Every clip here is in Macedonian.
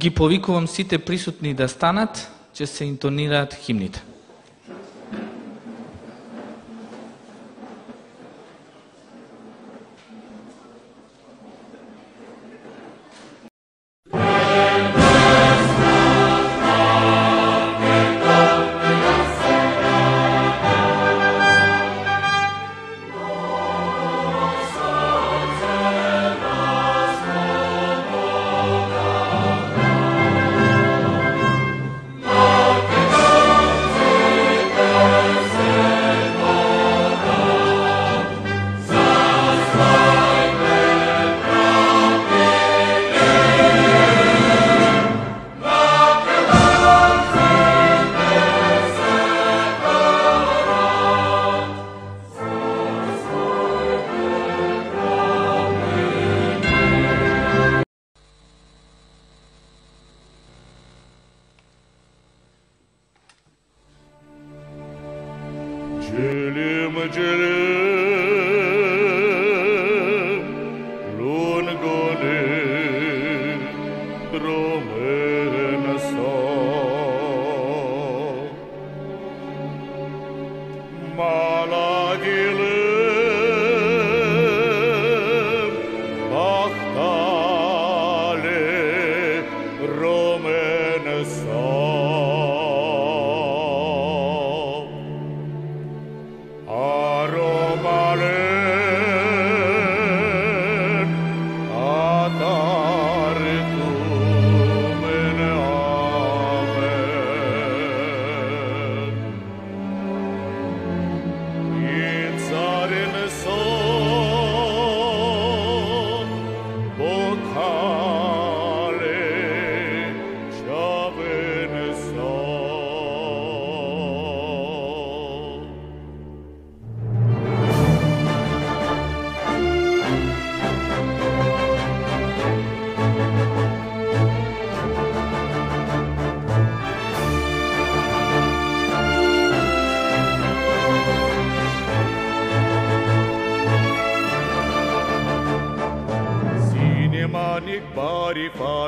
ги повикувам сите присутни да станат, ќе се интонираат химните.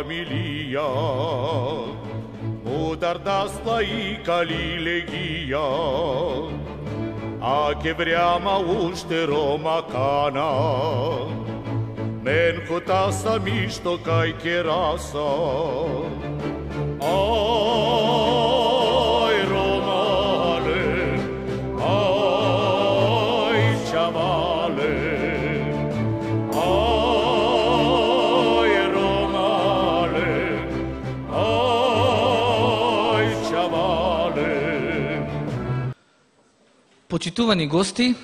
Familia, mudardasla и калилегија, а ке вряма уште ромакана, мен кота сам ишто кај ке раса. Ај ромале, ај чавале, Почитувани гости,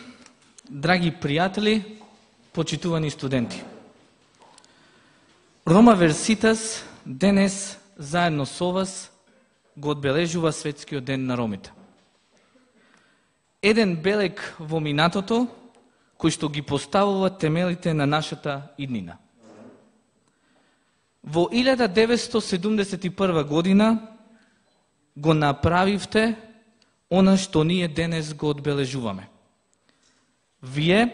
драги пријатели, почитувани студенти. Рома Верситас денес заедно со вас го одбележува Светскиот ден на ромите. Еден белег во минатото кој што ги поставува темелите на нашата иднина. Во 1971 година го направивте она што ние денес го одбележуваме. Вие,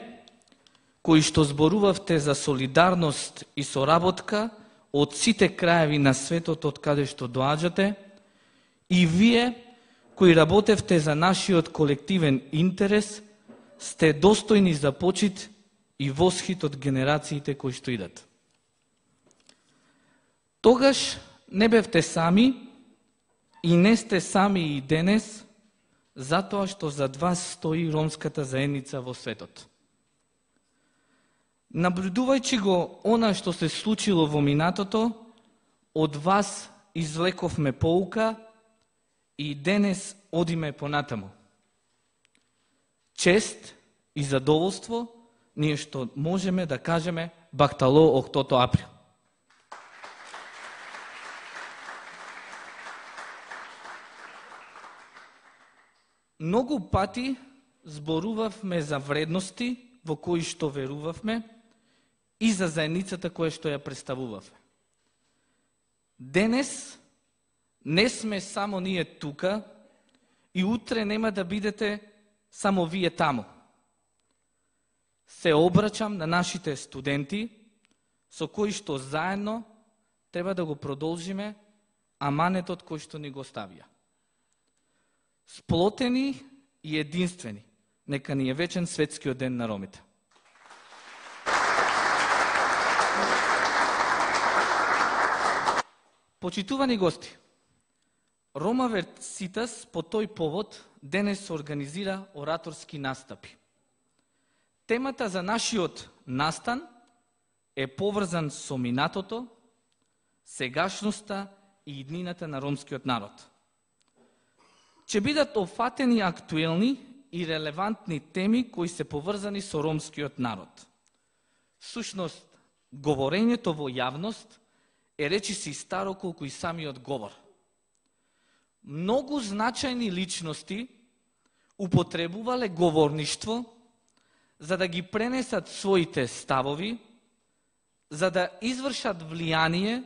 кои што зборувавте за солидарност и соработка од сите краеви на светот од каде што доаѓате, и вие, кои работевте за нашиот колективен интерес, сте достојни за почит и восхит од генерациите кои што идат. Тогаш не бевте сами и не сте сами и денес, затоа што зад вас стои ромската заедница во светот. Наблюдувајќи го она што се случило во минатото, од вас извлековме поука и денес одиме понатаму. Чест и задоволство ние што можеме да кажеме бахтало октото април. Многу пати зборувавме за вредности во кои што верувавме и за заедницата која што ја представувавме. Денес не сме само ние тука и утре нема да бидете само вие таму. Се обраќам на нашите студенти со кои што заедно треба да го продолжиме аманетот кој што ни го ставија. Сплотени и единствени, нека ни е вечен светскиот ден на ромите. Почитувани гости, Рома Верситас по тој повод денес организира ораторски настапи. Темата за нашиот настан е поврзан со минатото, сегашноста и иднината на ромскиот народ. Ќе бидат офатени актуелни и релевантни теми кои се поврзани со ромскиот народ. Сушност, говорењето во јавност е речиси старо колку и самиот говор. Многу значајни личности употребувале говорништво за да ги пренесат своите ставови, за да извршат влијание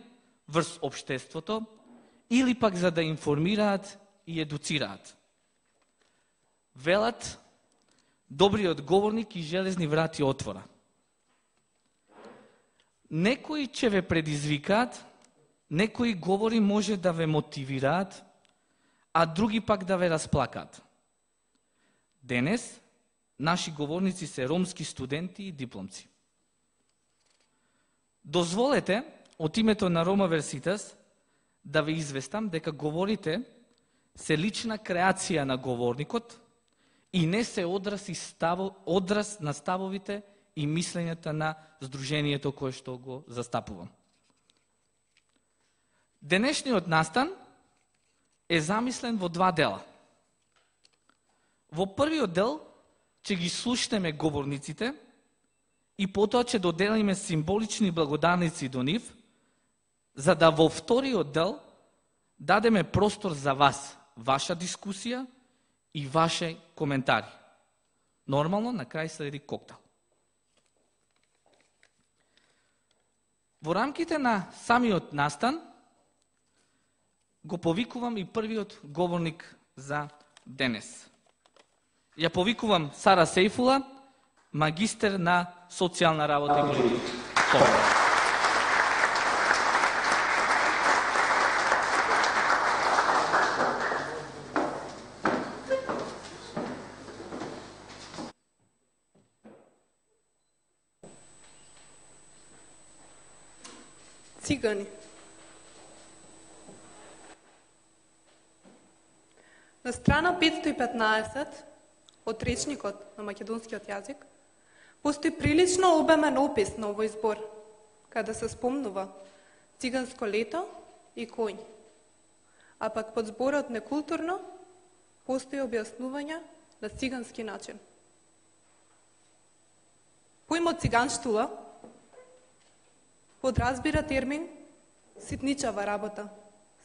врз општеството или пак за да информираат и едуцираат. Велат, добриот говорник и железни врати отвора. Некои ќе ве предизвикаат, некои говори може да ве мотивираат, а други пак да ве расплакаат. Денес, наши говорници се ромски студенти и дипломци. Дозволете, од името на Рома Верситас, да ве известам дека говорите се лична креација на говорникот и не се одраз на ставовите и мислењата на здруженијето кое што го застапувам. Денешниот настан е замислен во два дела. Во првиот дел ќе ги слушнеме говорниците и потоа ќе доделиме символични благодарници до нив, за да во вториот дел дадеме простор за вас, ваша дискусија и ваше коментари. Нормално, на крај следи коктел. Во рамките на самиот настан го повикувам и првиот говорник за денес. Ја повикувам Сара Сейфула, магистер на социјална работа и политика. Цигани. На страна 515 од речникот на македонскиот јазик постои прилично обемен опис на овој збор, каде се спомнува циганско лето и коњ. А пак под зборот некултурно постои објаснување на цигански начин. Поимот циганштула подразбира термин ситничава работа,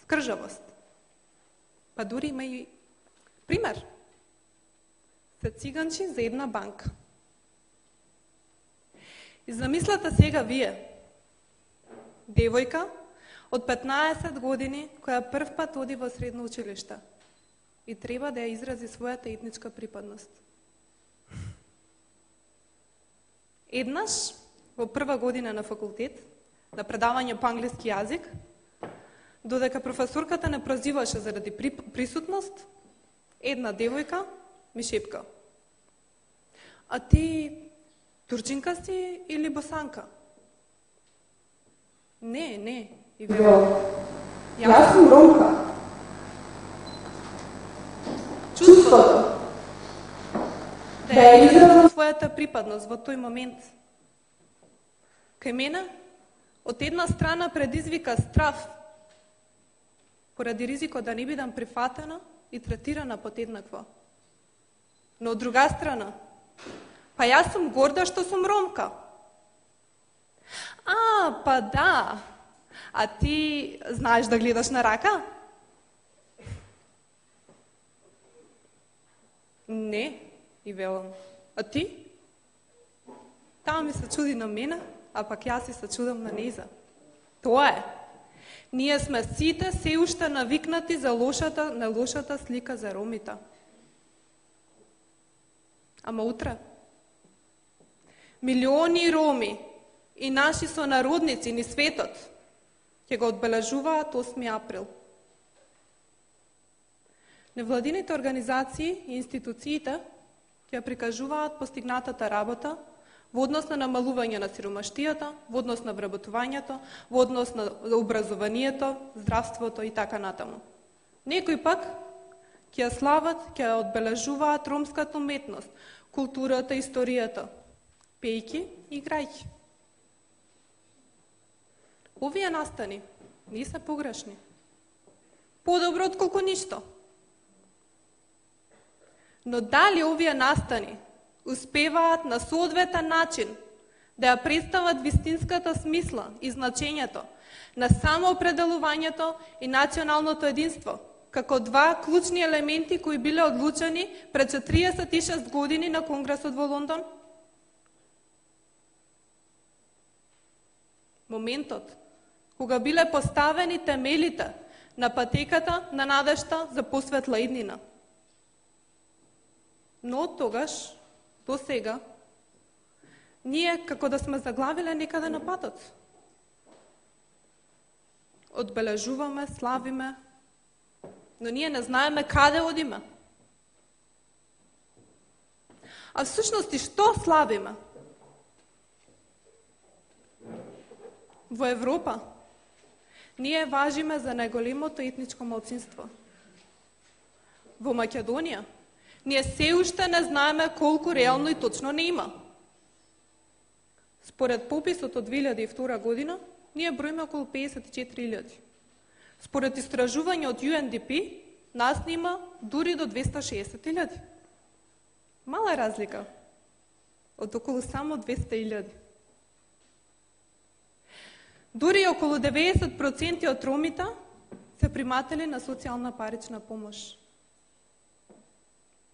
скржавост. Па дури има и пример. Се циганчи за една банка. И замислете сега вие, девојка од 15 години која прв пат оди во средно училиште и треба да ја изрази својата етничка припадност. Еднаш, во прва година на факултет, на предавање по англиски јазик, додека професорката не прозиваше заради присутност, една девојка ми шепка: а ти турчинка си или босанка? Не, и вело: јас сум ромка. Чувството да ја изразам својата припадност во тој момент кај мене од една страна предизвика страв поради ризикот да не бидам прифатена и третирана подеднакво. Но од друга страна, па јас сум горда што сум ромка. Па да. А ти знаеш да гледаш на рака? Не, и велам. А ти? Таа ми се чуди на мене, а пак јас се чудам на нејза. Тоа е. Ние сме сите се уште навикнати на лошата слика за ромите. Ама утре милиони роми и наши сонародници ни светот ќе го одбележуваат 8 април Невладините организации и институциите ќе прикажуваат постигнатата работа во однос на намалување на сиромаштијата, во однос на вработувањето, во однос на образованието, здравството и така натаму. Некои пак ќе слават, ќе одбележуваат ромската уметност, културата, историјата, пејки и играјки. Овие настани не се погрешни. Подобро отколку ништо. Но дали овие настани успеваат на соодветен начин да ја представат вистинската смисла и значењето на самоопределувањето и националното единство, како два клучни елементи кои биле одлучени пред 46 години на Конгресот во Лондон? Моментот кога биле поставени темелите на патеката на надежта за посветла иднина. Но од тогаш до сега ние како да сме заглавиле некаде на патот. Одбележуваме, славиме, но ние не знаеме каде одиме. А всушност и што славиме? Во Европа ние важиме за најголемото етничко малцинство. Во Македонија ние се уште не знаеме колку реално и точно не има. Според пописот од 2002 година, ние броиме околу 54.000. Според истражување од UNDP, нас нема дури до 260.000. Мала разлика од околу само 200.000. Дури околу 90% од ромите се приматели на социјална парична помош.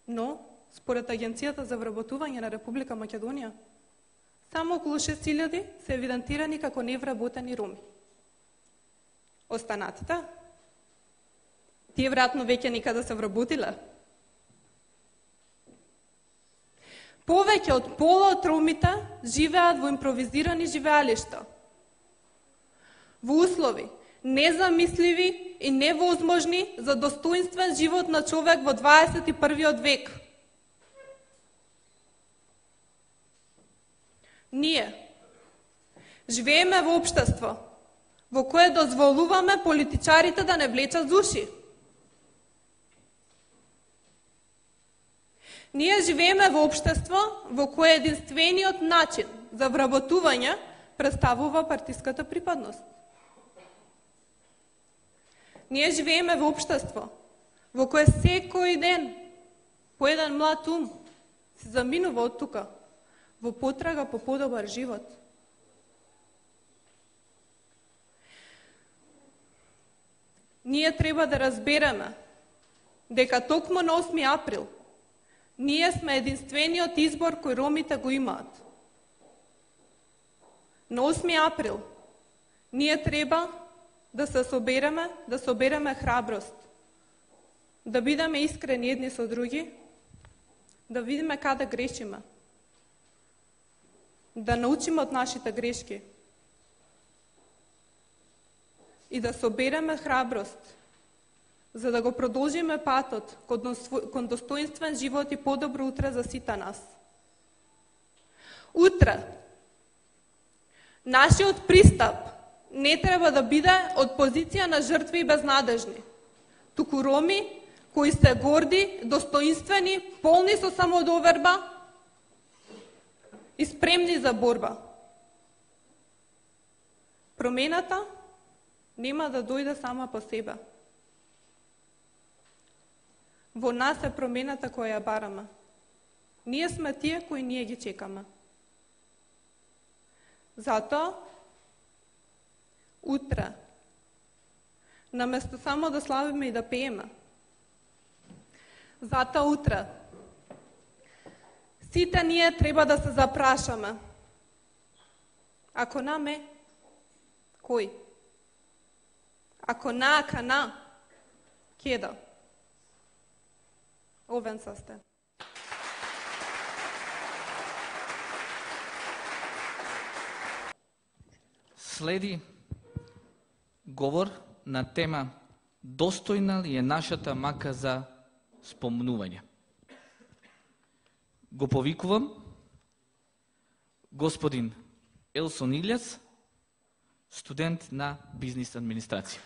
Но, според Агенцијата за вработување на Република Македонија, само околу 6.000 се евидентирани како невработени роми. Останатите? Тие веројатно веќе никаде се вработиле. Повеќе од пола од ромите живеат во импровизирани живеалишта, во услови незамисливи и невозможни за достоинствен живот на човек во 21. век. Ние живееме во општество во кое дозволуваме политичарите да не влечат зуши. Ние живееме во општество во кое единствениот начин за вработување представува партиската припадност. Ние живееме во општество во кое секој ден по еден млад ум се заминува од тука во потрага по подобар живот. Ние треба да разбереме дека токму на 8 април ние сме единствениот избор кој ромите го имаат. На 8 април ние треба да се собереме храброст, да бидеме искрени едни со други, да видиме каде грешиме, да научиме од нашите грешки и да собереме храброст, за да го продолжиме патот кон достоинствен живот и подобро утре за сите нас. Утре, нашиот пристап не треба да биде од позиција на жртви и безнадежни, туку роми кои се горди, достоинствени, полни со самодоверба и спремни за борба. Промената нема да дојде сама по себе. Во нас е промената која ја бараме. Ние сме тие кои ние ги чекаме. Затоа, утре, наместо само да славиме и да пееме, затоа утре, сите ние треба да се запрашаме. Ако наме, кој? Ако на, кана, кеда. Овен састе. Следи говор на тема достојна ли е нашата мака за спомнување. Го повикувам господин Елсон Илјац, студент на бизнис администрација.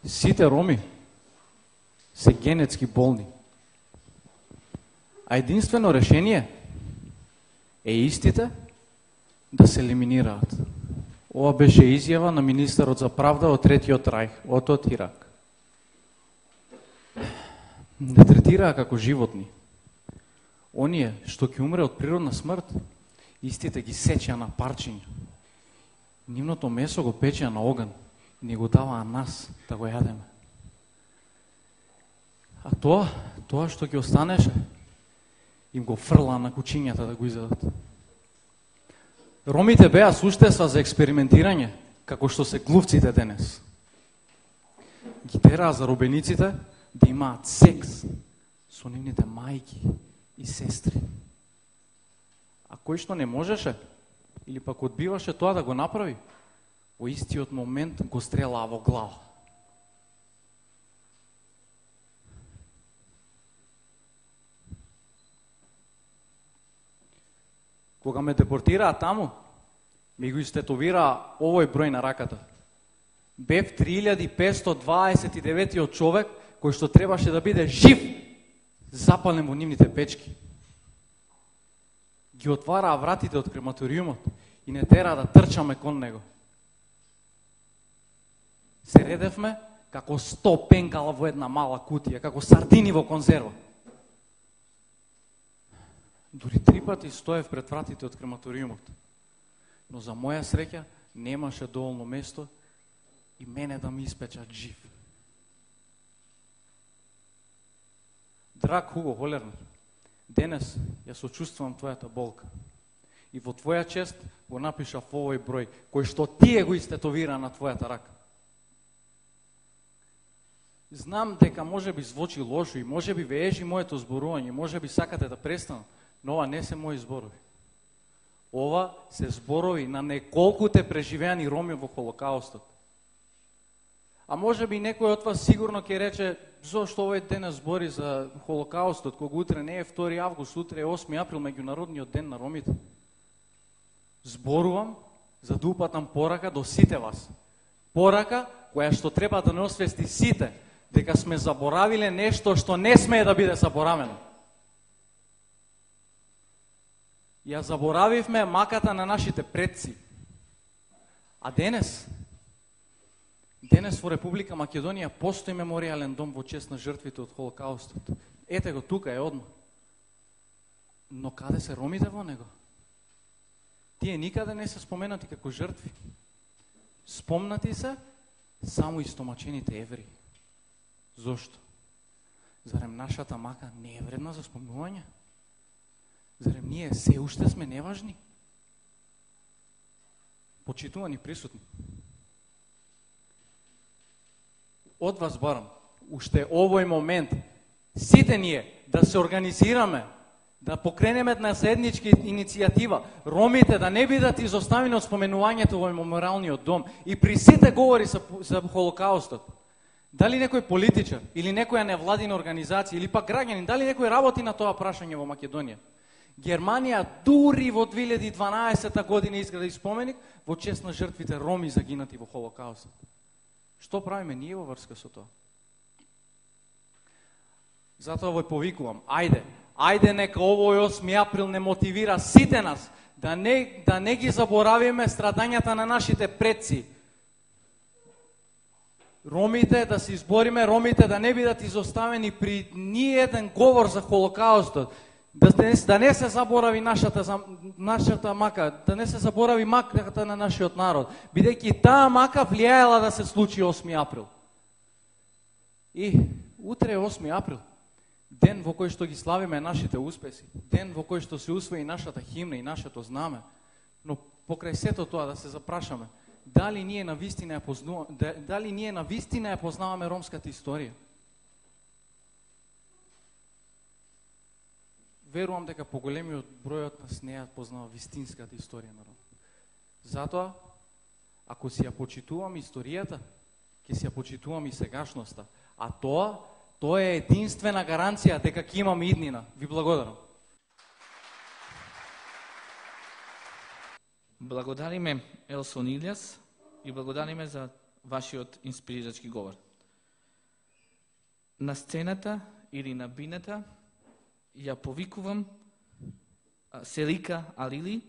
Сите роми се генетски болни. А единствено решение е истите да се елиминираат. Ова беше изјава на министерот за правда од Третиот рајх, од Ирак. Не третираа како животни. Оние што ќе умре од природна смрт, истите ги сечеа на парчиња. Нивното месо го печеа на оган и ни го даваа нас да го јадеме. А тоа што ќе останеше, им го фрлаа на кучињата да го изедат. Ромите беа суштества за експериментирање, како што се глувците денес. Ги тераа заробениците да имаат секс со нивните мајки и сестри. А кој што не можеше, или пак одбиваше тоа да го направи, во истиот момент го стрелаа во глава. Кога ме депортираа таму, ми го истетовираа овој број на раката. Бев 3529 човек кој што требаше да биде жив, запален во нивните печки. Ги отвараа вратите од крематориумот и не тераа да трчаме кон него. Се редевме како 100 пенкала во една мала кутија, како сардини во конзерва. Дури 3 пати стоев пред вратите од крематориумот. Но за моја среќа немаше доволно место и мене да ми испечат жив. Драг Хуго Холернер, денес ја сочувствувам твојата болка. И во твоја чест го напишав овој број, кој што тие го истетовира на твојата рака. Знам дека може би звучи лошо и може би веежи моето зборување, може би сакате да престанам, но ова не се мои зборови. Ова се зборови на неколкуте преживеани роми во Холокаустот. А може би некој од вас сигурно ќе рече, зошто овој денес збори за Холокаустот, кога утре не е 2 август, утре е 8 април, меѓународниот ден на ромите. Зборувам за да упатам порака до сите вас. Порака која што треба да не освести сите, дека сме заборавиле нешто што не смее да биде заборавено. Ја заборавивме маката на нашите предци. А денес во Република Македонија постои меморијален дом во чест на жртвите од Холокаустот. Ете го, тука е одма. Но каде се ромите во него? Тие никаде не се споменати како жртви. Спомнати се само истомачените евреи. Зошто? Зарем нашата мака не е вредна за спомнување? Зарем ние се уште сме неважни? Почитувани присутни. Од вас барам, уште овој момент, сите ние да се организираме, да покренеме една заедничка иницијатива, ромите да не бидат изоставени од споменувањето во мемориалниот дом и при сите говори за Холокаустот. Дали некој политичар или некоја невладина организација или пак граѓанин, дали некој работи на тоа прашање во Македонија? Германија дури во 2012 година изгради споменик во чест на жртвите роми загинати во Холокаустот. Што правиме ние во врска со тоа? Затоа вој повикувам, ајде нека овој 8 април не мотивира сите нас да не ги заборавиме страдањата на нашите предци. Ромите да се избориме, ромите да не бидат изоставени при ни еден говор за Холокаустот. Да не се заборави нашата мака, да не се заборави маката на нашиот народ, бидејќи таа мака влијаела да се случи 8 април. И утре е 8 април, ден во кој што ги славиме нашите успеси, ден во кој што се усвои нашата химна и нашето знаме, но покрај сето тоа да се запрашаме, дали ние навистина ја познаваме ромската историја? Верувам дека поголемиот број од нас не ја познава вистинската историја на Ром. Затоа, ако си ја почитуваме историјата, ќе си ја почитуваме и сегашноста. А тоа е единствена гаранција дека ќе имаме иднина. Ви благодарам. Благодариме Елсон Илјас и благодариме за вашиот инспирирачки говор. На сцената или на бината ја повикувам Селика Алили,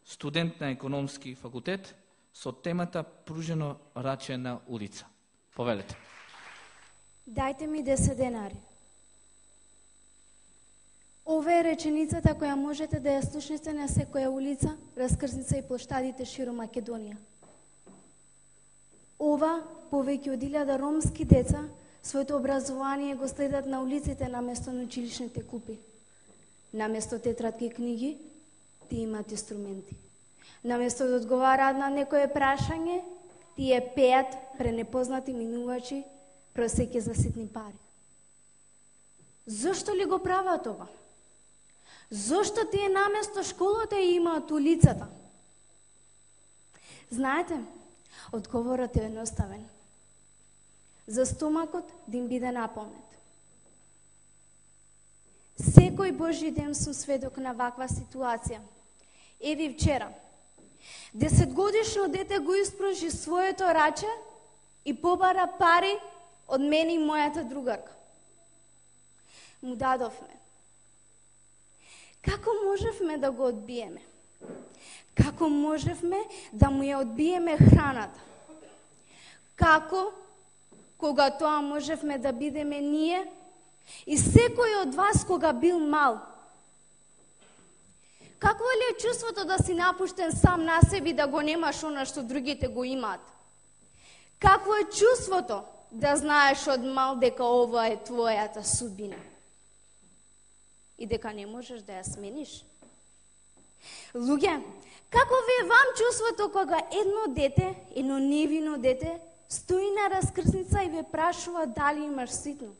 студент на економски факултет, со темата Пружено раче на улица. Повелете. Дајте ми 10 денари. Ова е реченицата која можете да ја слушнете на секоја улица, раскрсница и плоштадите широм Македонија. Ова повеќе од 1000 ромски деца своето образование го следат на улиците наместо на училишните купи. Наместо тетрадки и книги, тие имат инструменти. Наместо да одговараат на некое прашање, тие пеат пренепознати минувачи, просеќе за ситни пари. Зошто ли го прават ова? Зошто тие наместо школата ја имаат улицата? Знаете, одговорот е едноставен. За стомакот да им биде наполнет. Секој Божји ден сум сведок на ваква ситуација. Еви вчера, 10-годишно дете го испружи своето раче и побара пари од мене и мојата другарка. Му дадовме. Како можевме да го одбиеме? Како можевме да му ја одбиеме храната? Како, кога тоа можевме да бидеме ние и секој од вас кога бил мал? Какво ли е чувството да си напуштен сам на себе и да го немаш она што другите го имаат? Какво е чувството да знаеш од мал дека ова е твојата судбина и дека не можеш да ја смениш? Луѓе, како ви е вам чувството кога едно невино дете, стои на раскрсница и ве прашува дали имаш ситно?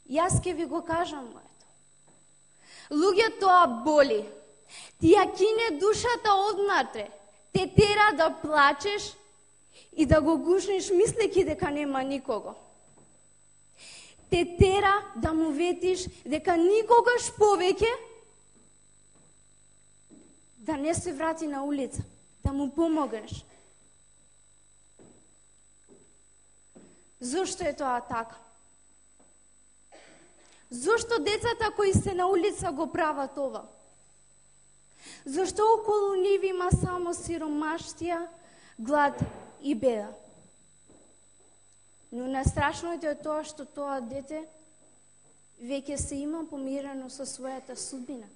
Јас ќе ви го кажам моето. Луѓе, тоа боли. Ти ја кине душата однатре. Те тера да плачеш и да го гушнеш мислејќи дека нема никого. Те тера да му ветиш дека никогаш повеќе да не се врати на улица, да му помогнеш. Зошто е тоа така? Зошто децата кои се на улица го прават ова? Зошто околу нив има само сиромаштија, глад и беда? Но најстрашното е тоа што тоа дете веќе се има помирено со својата судбина,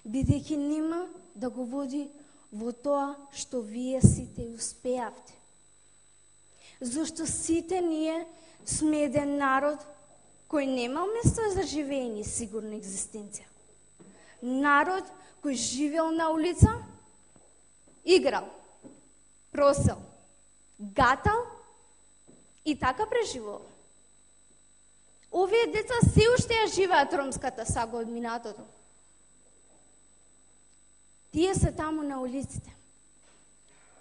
бидејќи нема да го води во тоа што вие сите успеавте. Зошто сите ние сме еден народ кој нема место за живење и сигурна екзистенција. Народ кој живеел на улица, играл, просел, гатал и така преживувал. Овие деца се уште ја живеат ромската сага од минатото. Тие се таму на улиците,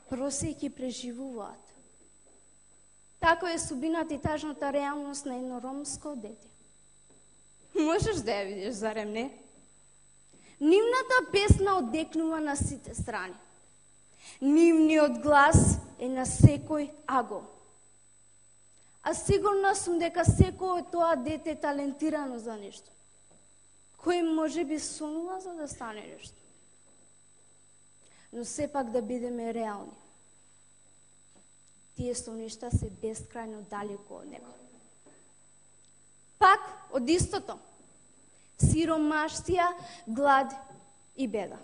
просејќи преживуваат. Така е судбината и тажната реалност на едно ромско дете. Можеш да ја видиш, зарем не? Нивната песна одекнува на сите страни. Нивниот глас е на секој аго. А сигурна сум дека секој од тоа дете е талентирано за нешто. Кој може би сонува за да стане нешто. Но сепак да бидеме реални. Тие соништа се бескрајно далеко од него. Пак од истото. Сиромаштија, глад и беда.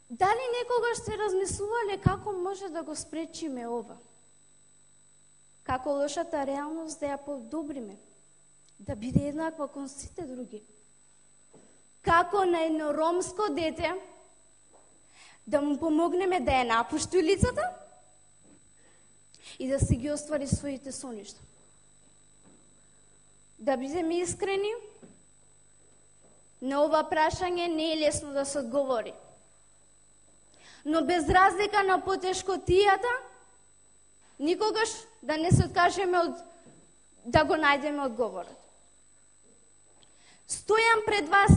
Дали некогаш се размислувале како може да го спречиме ова? Како лошата реалност да ја подобриме? Да биде еднаква кон сите други? Како на едно ромско дете да му помогнеме да ја напушти улицата и да си ги оствари своите соништа? Да бидеме искрени, На ова прашање не е лесно да се одговори. Но без разлика на потешкотијата, никогаш да не се откажеме да го најдеме одговорот. Стојам пред вас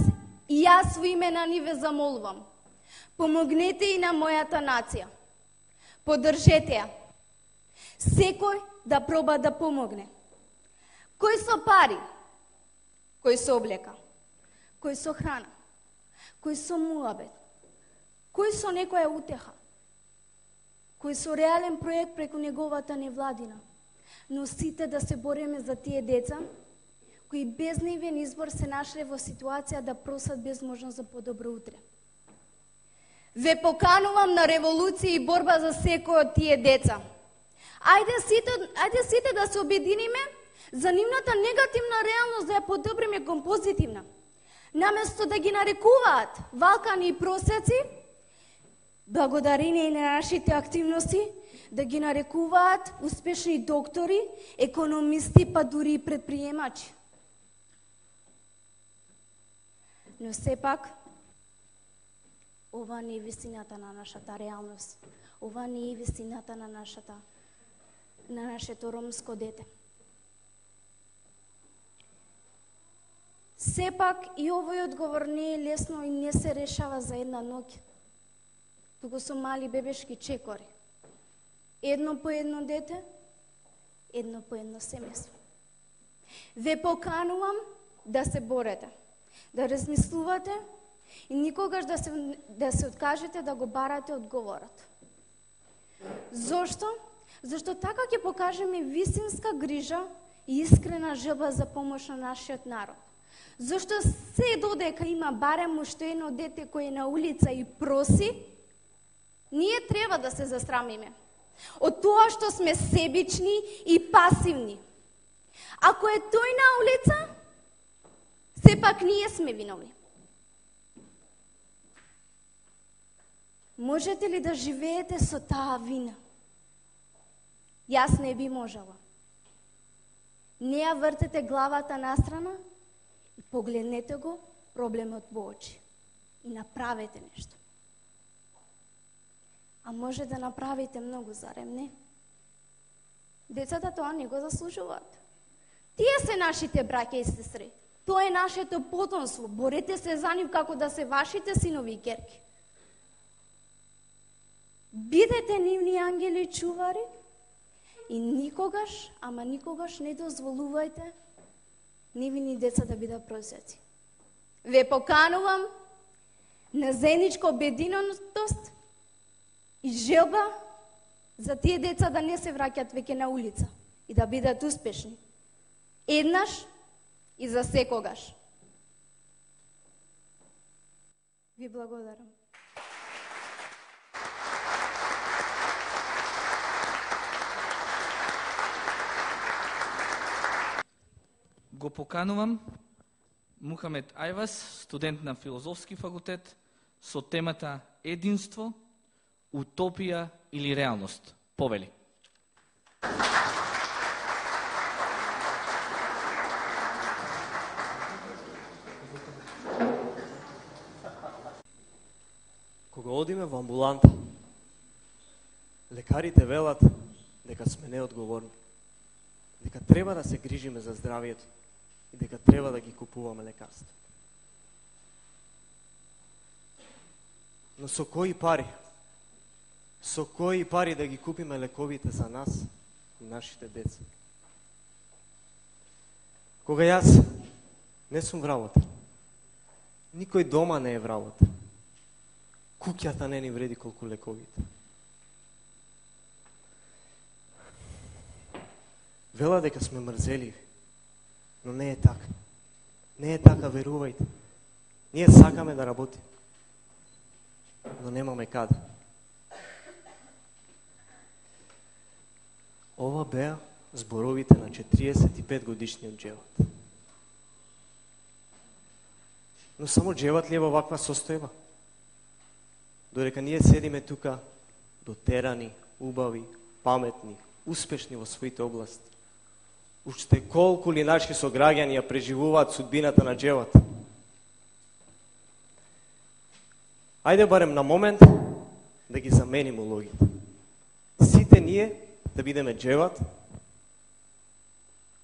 и јас во имена ни ве замолувам. Помогнете и на мојата нација. Поддржете ја. Секој да проба да помогне. Кој со пари, кој со облека, кој со храна, кој со муабет, кој со некоја утеха, кој со реален проект преку неговата невладина. Но сите да се бориме за тие деца, кои без невен избор се нашле во ситуација да просат без можност за подобро утре. Ве поканувам на револуција и борба за секој од тие деца. Ајде сите да се обединиме за нивната негативна реалност да ја подобриме кон позитивна. Наместо да ги нарекуваат валкани и просеци, благодарение на нашите активности, да ги нарекуваат успешни доктори, економисти, па дури и предприемачи. Но сепак, ова не е вистината на нашата реалност. Ова не е вистината на нашето ромско дете. Сепак и овој одговор не е лесно и не се решава за една ноќ. Туку со мали бебешки чекори. Едно по едно дете, едно по едно семејство. Ве поканувам да се борете, да размислувате и никогаш да се откажете да го барате одговорот. Зошто? Зашто така ќе покажеме вистинска грижа и искрена желба за помош на нашиот народ. Зашто се додека има барем уште едно дете кој е на улица и проси, ние треба да се засрамиме од тоа што сме себични и пасивни. Ако е тој на улица, сепак ние сме виновни. Можете ли да живеете со таа вина? Јас не би можела. Не ја вртете главата настрана и погледнете го проблемот во очи и направете нешто. А може да направите многу, зарем не? Децата тоа не го заслужуваат. Тие се нашите браќа и сестри. Тоа е нашето потомство. Борете се за нив како да се вашите синови и ќерки. Бидете нивни ангели чувари и никогаш, ама никогаш не дозволувајте нивни деца да бидат просеци. Ве поканувам на заедничка обединеност и желба за тие деца да не се враќат веќе на улица и да бидат успешни. Еднаш и за секогаш. Ви благодарам. Го поканувам Мухамед Ајвас, студент на Филозофски факултет, со темата Единство, утопија или реалност. Повели. Кога одиме во амбуланта, лекарите велат дека сме неодговорни, дека треба да се грижиме за здравието и дека треба да ги купуваме лекарства. Но со кои пари? Со кои пари да ги купиме лековите за нас и нашите деца? Кога јас не сум вработен, никој дома не е вработен, куќата не ни вреди колку лековите. Вела дека сме мрзеливи, но не е така. Не е така, верувајте. Ние сакаме да работиме, но немаме каде. Ова беа зборовите на 45 годишниот Џеват. Но само Џеват ли е во ваква состојба? Додека ние седиме тука, дотерани, убави, паметни, успешни во своите области, уште колку ли наши сограѓани ја преживуваат судбината на Џеват? Ајде барем на момент да ги заменим улогите. Сите ние да бидеме Джеват,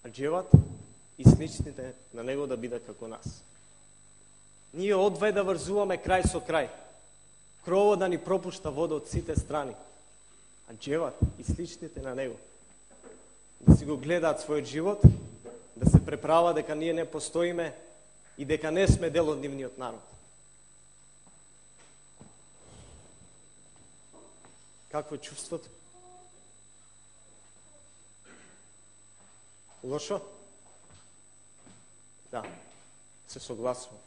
а Джеват и сличните на него да бидат како нас. Ние одвај да врзуваме крај со крај. Кровот да ни пропушта вода од сите страни. А Джеват и сличните на него да си го гледаат својот живот, да се преправа дека ние не постоиме и дека не сме дел од нивниот народ. Какво е чувството? Лошо? Да, се согласувам.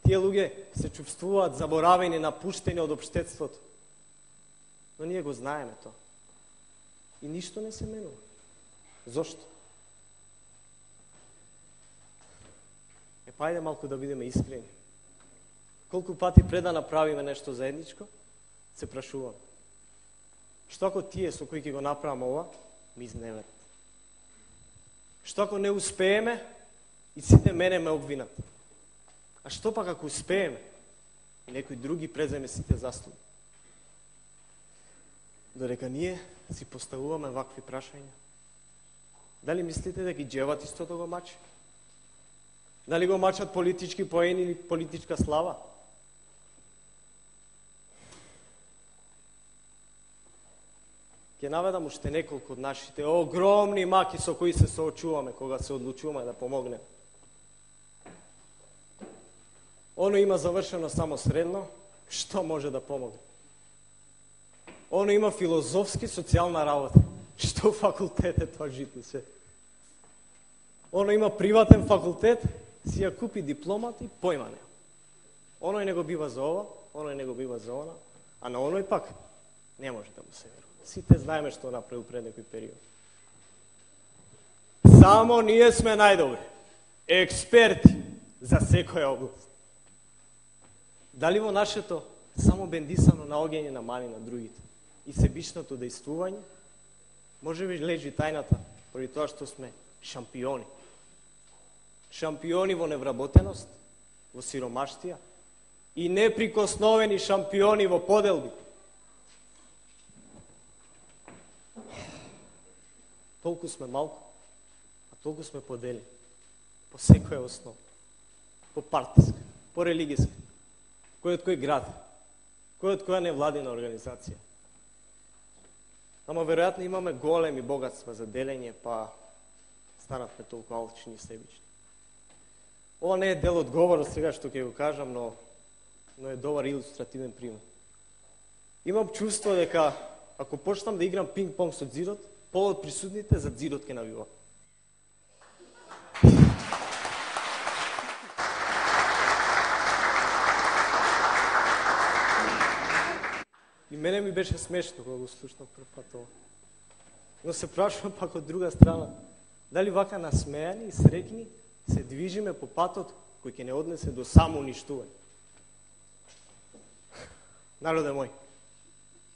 Тие луѓе се чувствуваат заборавени, напуштени од општеството. Но ние го знаеме тоа. И ништо не се менува. Зошто? Ајде малку да бидеме искрени. Колку пати пред да направиме нешто заедничко, се прашуваме. Што ако тие со кои ќе го направиме ова, ми изневерат? Што ако не успееме и сите мене ме обвинат? А што пак ако успееме и некој други преземе сите заслуги? Додека ние си поставуваме вакви прашања, дали мислите да ги Джеват истото го мачи? Дали го мачат политички поени или политичка слава? Ќе наведам уште неколку од нашите огромни маки со кои се соочуваме кога се одлучуваме да помогнем. Оно има завршено само средно, што може да помогне? Оно има филозофски социјална работа, што факултет е тоа житно се? Оно има приватен факултет, си ја купи дипломата и појма не. Оној не го бива за ова, оној не го бива за она, а на оној пак не може да му се верува. Сите знаеме што направил пред некој период. Само ние сме најдобри, експерти за секоја област. Дали во нашето само бендисано наоѓање на мани на другите и себичното дејствување, може би лежи тајната поради тоа што сме шампиони. Шампиони во невработеност, во сиромаштија и неприкосновени шампиони во поделби. Толку сме малку, а толку сме поделени по секоја основа. По партиска, по религиска, кој од кој град, кој од која невладина организација. Ама веројатно имаме големи богатства за делење, па станавме толку алчни и себични. Ова не е дел од говорот сега што ќе го кажам, но е добар илустративен пример. Имам чувство дека ако почнам да играм пинг-понг со дзидот, повод присутните за дзидот ќе навива. И мене ми беше смешно кога го слушнав прв пат ова. Но се прашувам пак од друга страна, дали вака насмејани и среќни се движиме по патот кој ќе не однесе до само уништување. Народе мој,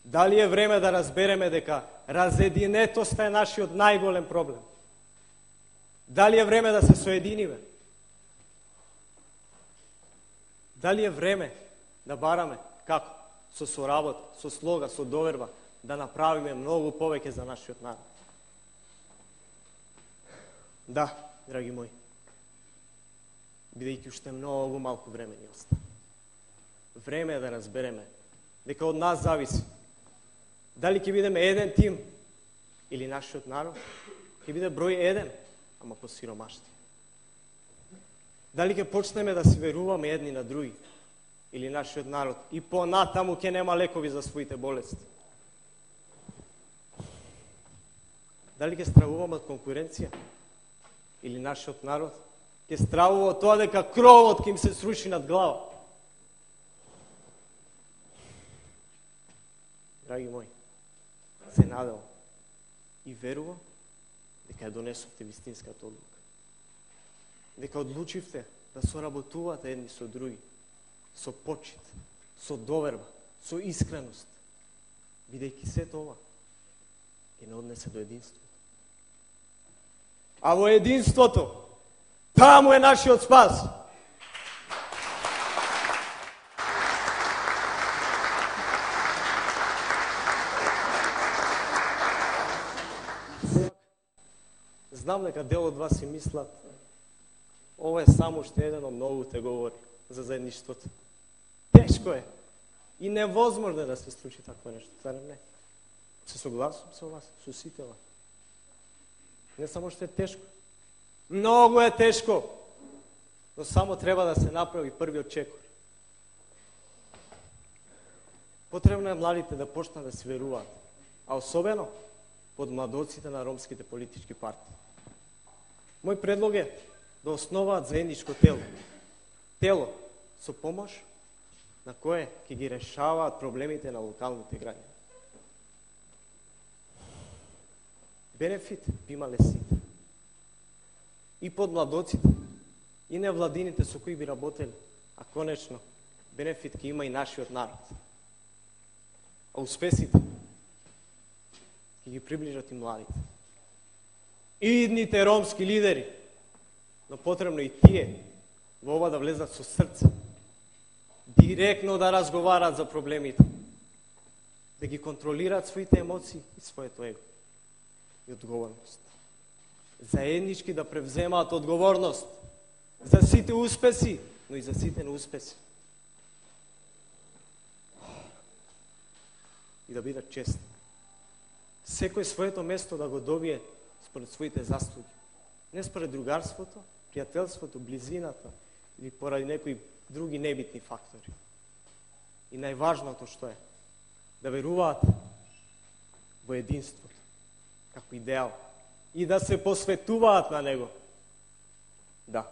дали е време да разбереме дека разединетоста е нашиот најголем проблем? Дали е време да се соединиме? Дали е време да бараме како? Со соработа, со слога, со доверба, да направиме многу повеќе за нашиот народ. Да, драги мои, бидејќи уште многу малку време ни остана. Време е да разбереме дека од нас зависи дали ќе бидеме еден тим или нашиот народ ќе биде број еден, ама по сиромаштија. Дали ќе почнеме да си веруваме едни на други или нашиот народ и понатаму ќе нема лекови за своите болести. Дали ќе стравуваме од конкуренција или нашиот народ ќе стравува од тоа дека кровот ќе им се сруши над глава. Драги мои, се надевам и верувам дека ја донесовте вистинската одлука. Дека одлучивте да соработувате едни со други, со почит, со доверба, со искреност, бидејќи сето ова ќе не однесе до единството. А во единството, таму е нашиот спас. Знам дека дел од вас си мислат, ова е само уште еден од многуте говори за заедништвото. Тешко е и невозможно е да се случи такво нешто, зарем не? Се согласувам со вас, со сите вас. Не само што е тешко, многу е тешко, но само треба да се направи првиот чекор. Потребно е младите да почнат да си веруваат, а особено под младоците на ромските политички партии. Мој предлог е да основаат заедничко тело. Тело со помош на кое ќе ги решаваат проблемите на локалните граѓани. Бенефит би имале сите. И под младоците, и невладините со кои би работели, а конечно, бенефит ќе има и нашиот народ. А успесите ќе ги приближат и младите. И идните ромски лидери, но потребно и тие во ова да влезат со срце, директно да разговарат за проблемите, да ги контролираат своите емоции и своето его и одговорност. Заеднички да превземаат одговорност за сите успеси, но и за сите неуспеси. И да бидат честни. Секој своето место да го добие според своите заслуги. Не според другарството, пријателството, близината или поради некои други небитни фактори. И најважното што е, да веруваат во единството, како идеал, и да се посветуваат на него. Да,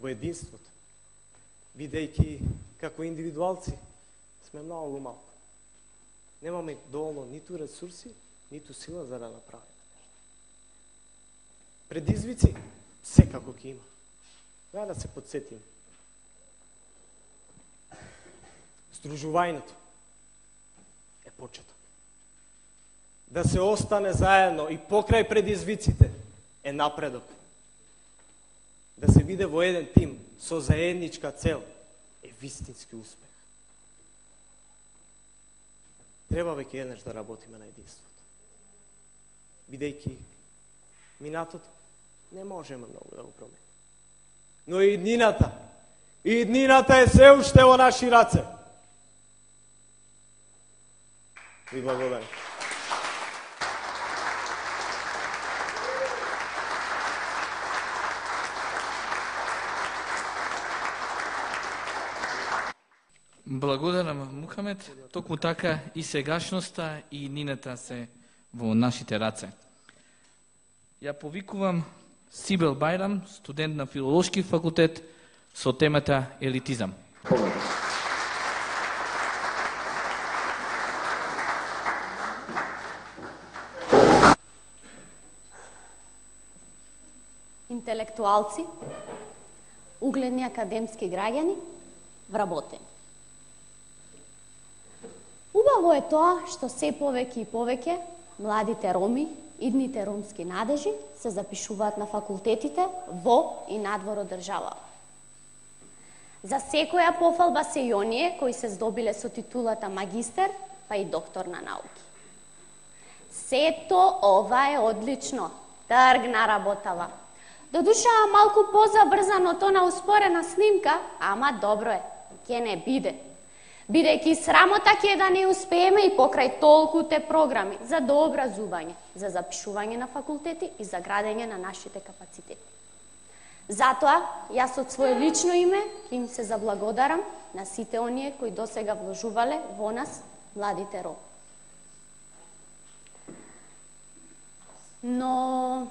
во единството, бидејќи како индивидуалци сме многу малку. Немаме доволно ниту ресурси, ниту сила за да направиме нешто. Предизвици секако ќе има. Треба да се подсетиме. Сдружувањето е почеток. Да се остане заедно и покрај предизвиците е напредок. Да се биде во еден тим со заедничка цел е вистински успех. Треба веќе еднаш да работиме на единството. Бидејќи минатото не можеме многу да го промениме. Но и иднината е се уште во наши раце. Ви благодарам. Благодарам, Мухамед. Токму така и сегашноста и иднината се во нашите раце. Ја повикувам Сибел Бајрам, студент на Филолошки факултет, со темата елитизам. Интелектуалци, угледни академски граѓани, вработени. Убаво е тоа што се повеќе и повеќе младите роми, идните ромски надежи се запишуваат на факултетите во и надвор од држава. За секоја пофалба се и оние кои се здобиле со титулата магистер, па и доктор на науки. Сето ова е одлично, тргна работава. Додуша малку позабрзано то на успорена снимка, ама добро е, ке не биде. Бидејќи срамота ќе да не успееме и покрај толкуте програми за дообразување, за запишување на факултети и за градење на нашите капацитети. Затоа, јас од свое лично име им се заблагодарам на сите оние кои досега вложувале во нас, младите роми. Но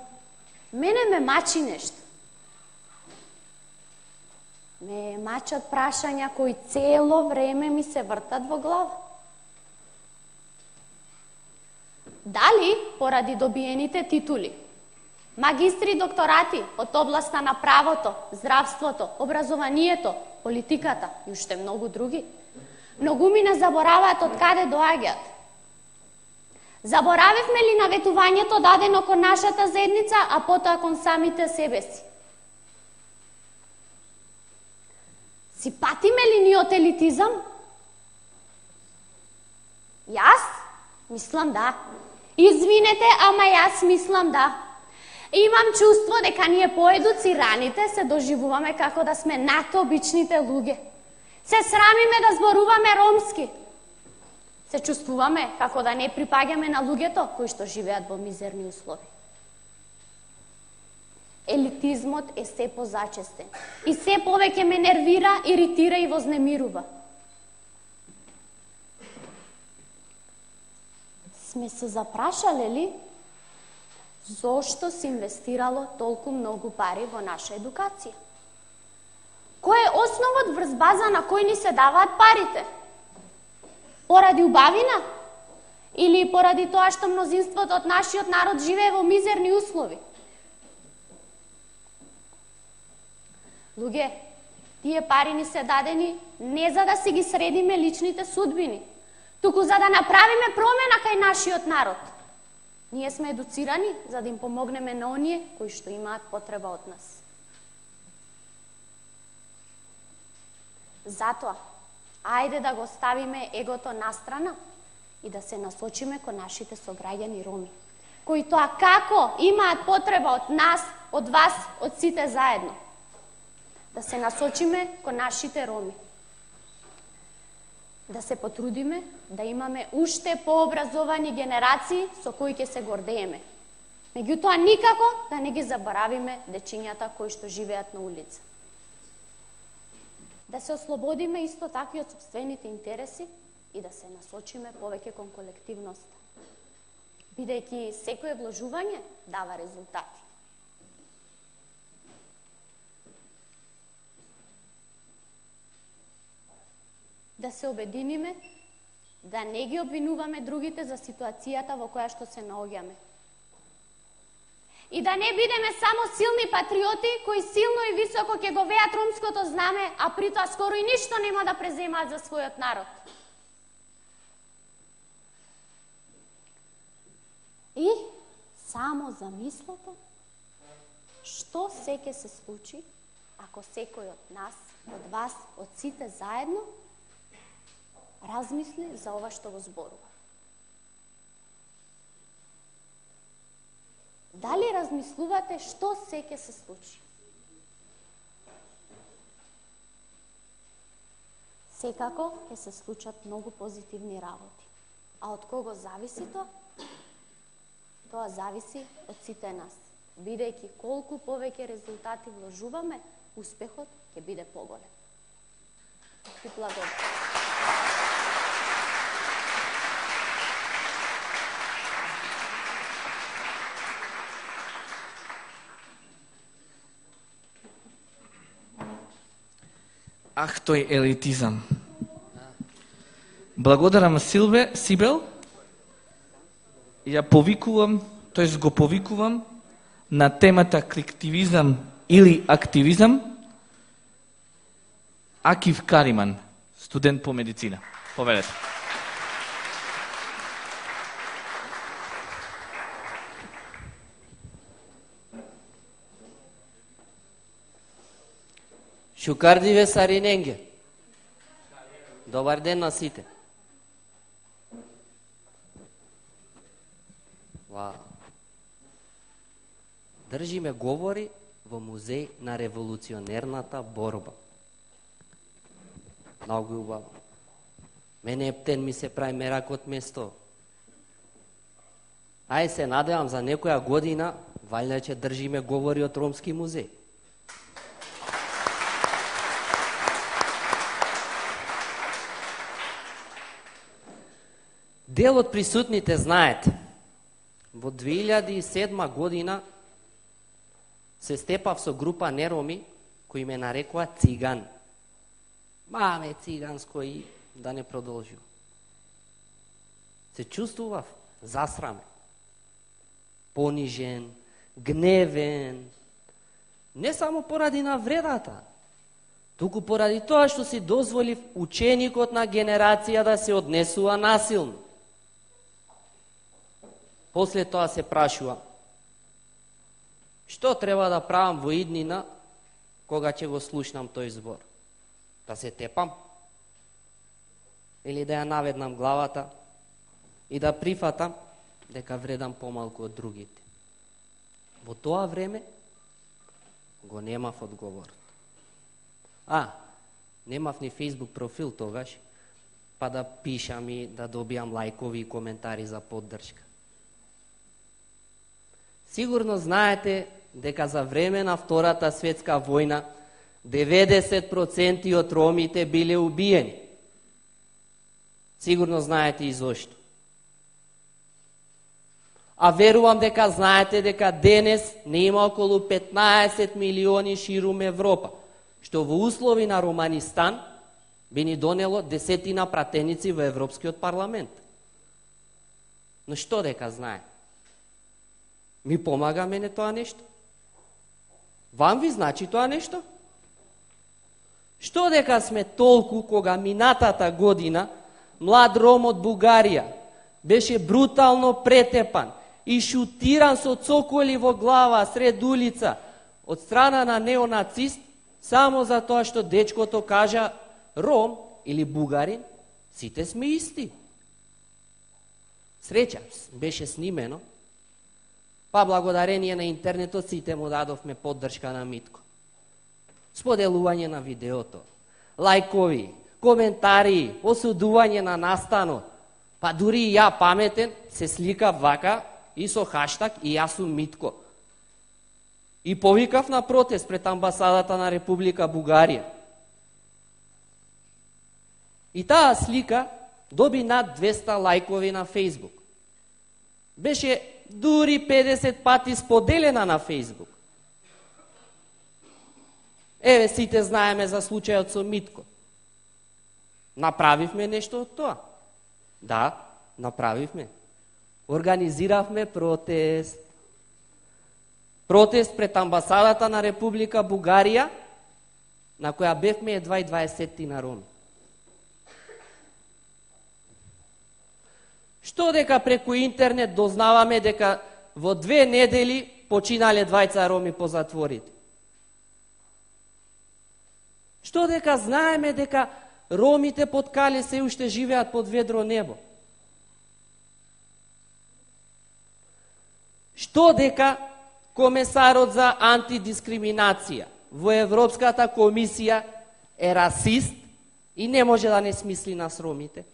мене ме мачи нешто. Ме мачат прашања кои цело време ми се вртат во глава. Дали поради добиените титули, магистри и докторати од областа на правото, здравството, образованието, политиката и уште многу други, многумина забораваат од каде доаѓаат. Заборавивме ли наветувањето дадено кон нашата заедница, а потоа кон самите себе си? Си патиме ли ни од елитизам? Јас мислам да. Извинете, ама јас мислам да. Имам чувство дека ние поедуцираните се доживуваме како да сме надобичните луѓе. Се срамиме да зборуваме ромски. Се чувствуваме како да не припаѓаме на луѓето кои што живеат во мизерни услови. Елитизмот е се позачестен и се повеќе ме нервира, иритира и вознемирува. Сме се запрашале ли зошто се инвестирало толку многу пари во наша едукација? Кој е основот врз база на кој ни се даваат парите? Поради убавина? Или поради тоа што мнозинството од нашиот народ живее во мизерни услови? Луѓе, тие пари ни се дадени не за да си ги средиме личните судбини, туку за да направиме промена кај нашиот народ. Ние сме едуцирани за да им помогнеме на оние кои што имаат потреба од нас. Затоа, ајде да го ставиме егото настрана и да се насочиме кон нашите сограѓани роми, кои тоа како имаат потреба од нас, од вас, од сите заедно. Да се насочиме кон нашите роми. Да се потрудиме да имаме уште пообразовани генерации со кои ќе се гордееме. Меѓутоа никако да не ги заборавиме дечињата кои што живеат на улица. Да се ослободиме исто така и од сопствените интереси и да се насочиме повеќе кон колективноста. Бидејќи секое вложување дава резултати. Да се обединиме, да не ги обвинуваме другите за ситуацијата во која што се наоѓаме. И да не бидеме само силни патриоти кои силно и високо ќе го веат ромското знаме, а притоа скоро и ништо нема да преземаат за својот народ. И само замислете што се ќе се случи ако секој од нас, од вас, од сите заедно размисли за ова што го зборува. Дали размислувате што се ќе се случи? Секако ќе се случат многу позитивни работи. А од кого зависи тоа? Тоа зависи од сите нас. Бидејќи колку повеќе резултати вложуваме, успехот ќе биде поголем. Ви благодарам. Ах, тој елитизам. Благодарам Сибел. Ја повикувам, тоест го повикувам на темата колективизам или активизам Акив Кариман, студент по медицина. Повелете. Шукардиве Сариненге. Добар ден на сите. Држиме говори во музеј на револуционерната борба. Многу убаво. Мене ептен ми се прави мерак од место. Ај се надевам за некоја година, валјда ќе држиме говори од Ромски музеј. Дел од присутните знаете, во 2007 година се степав со група нероми кои ме нарекува циган. Маме циганско и да не продолжу. Се чувствував засрамен, понижен, гневен, не само поради навредата, туку поради тоа што си дозволив ученикот на генерација да се однесува насилно. После тоа се прашува, што треба да правам во иднина кога ќе го слушнам тој збор? Да се тепам? Или да ја наведнам главата и да прифатам дека вредам помалку од другите? Во тоа време го немав одговорот. Немав ни Facebook профил тогаш, па да пишам и да добијам лајкови и коментари за поддршка. Сигурно знаете дека за време на Втората светска војна 90% од ромите биле убиени. Сигурно знаете и зошто. А верувам дека знаете дека денес не има околу 15 милиони ширум Европа, што во услови на Романистан би ни донело 10 пратеници во Европскиот парламент. Но што дека знае? Ми помага мене тоа нешто? Вам ви значи тоа нешто? Што дека сме толку кога минатата година млад ром од Бугарија беше брутално претепан и шутиран со цоколи во глава сред улица од страна на неонацист само за тоа што дечкото кажа ром или бугарин, сите сме исти. Среќа, беше снимено, па благодарение на интернетот сите му дадовме поддршка на Митко. Споделување на видеото, лајкови, коментари, осудување на настанот, па дури и ја паметен се слика вака и со хаштаг и јас сум Митко. И повикав на протест пред амбасадата на Република Бугарија. И таа слика доби над 200 лајкови на Фейсбук. Беше дури 50 пати споделена на Фейсбук. Еве, сите знаеме за случајот со Митко. Направивме нешто од тоа? Да, направивме. Организиравме протест. Протест пред амбасадата на Република Бугарија, на која бевме едва и 20 на роми. Што дека преку интернет дознаваме дека во 2 недели починале 2 роми по затворите? Што дека знаеме дека ромите под Кале се уште живеат под ведро небо? Што дека комесарот за антидискриминација во Европската комисија е расист и не може да не смисли нас ромите?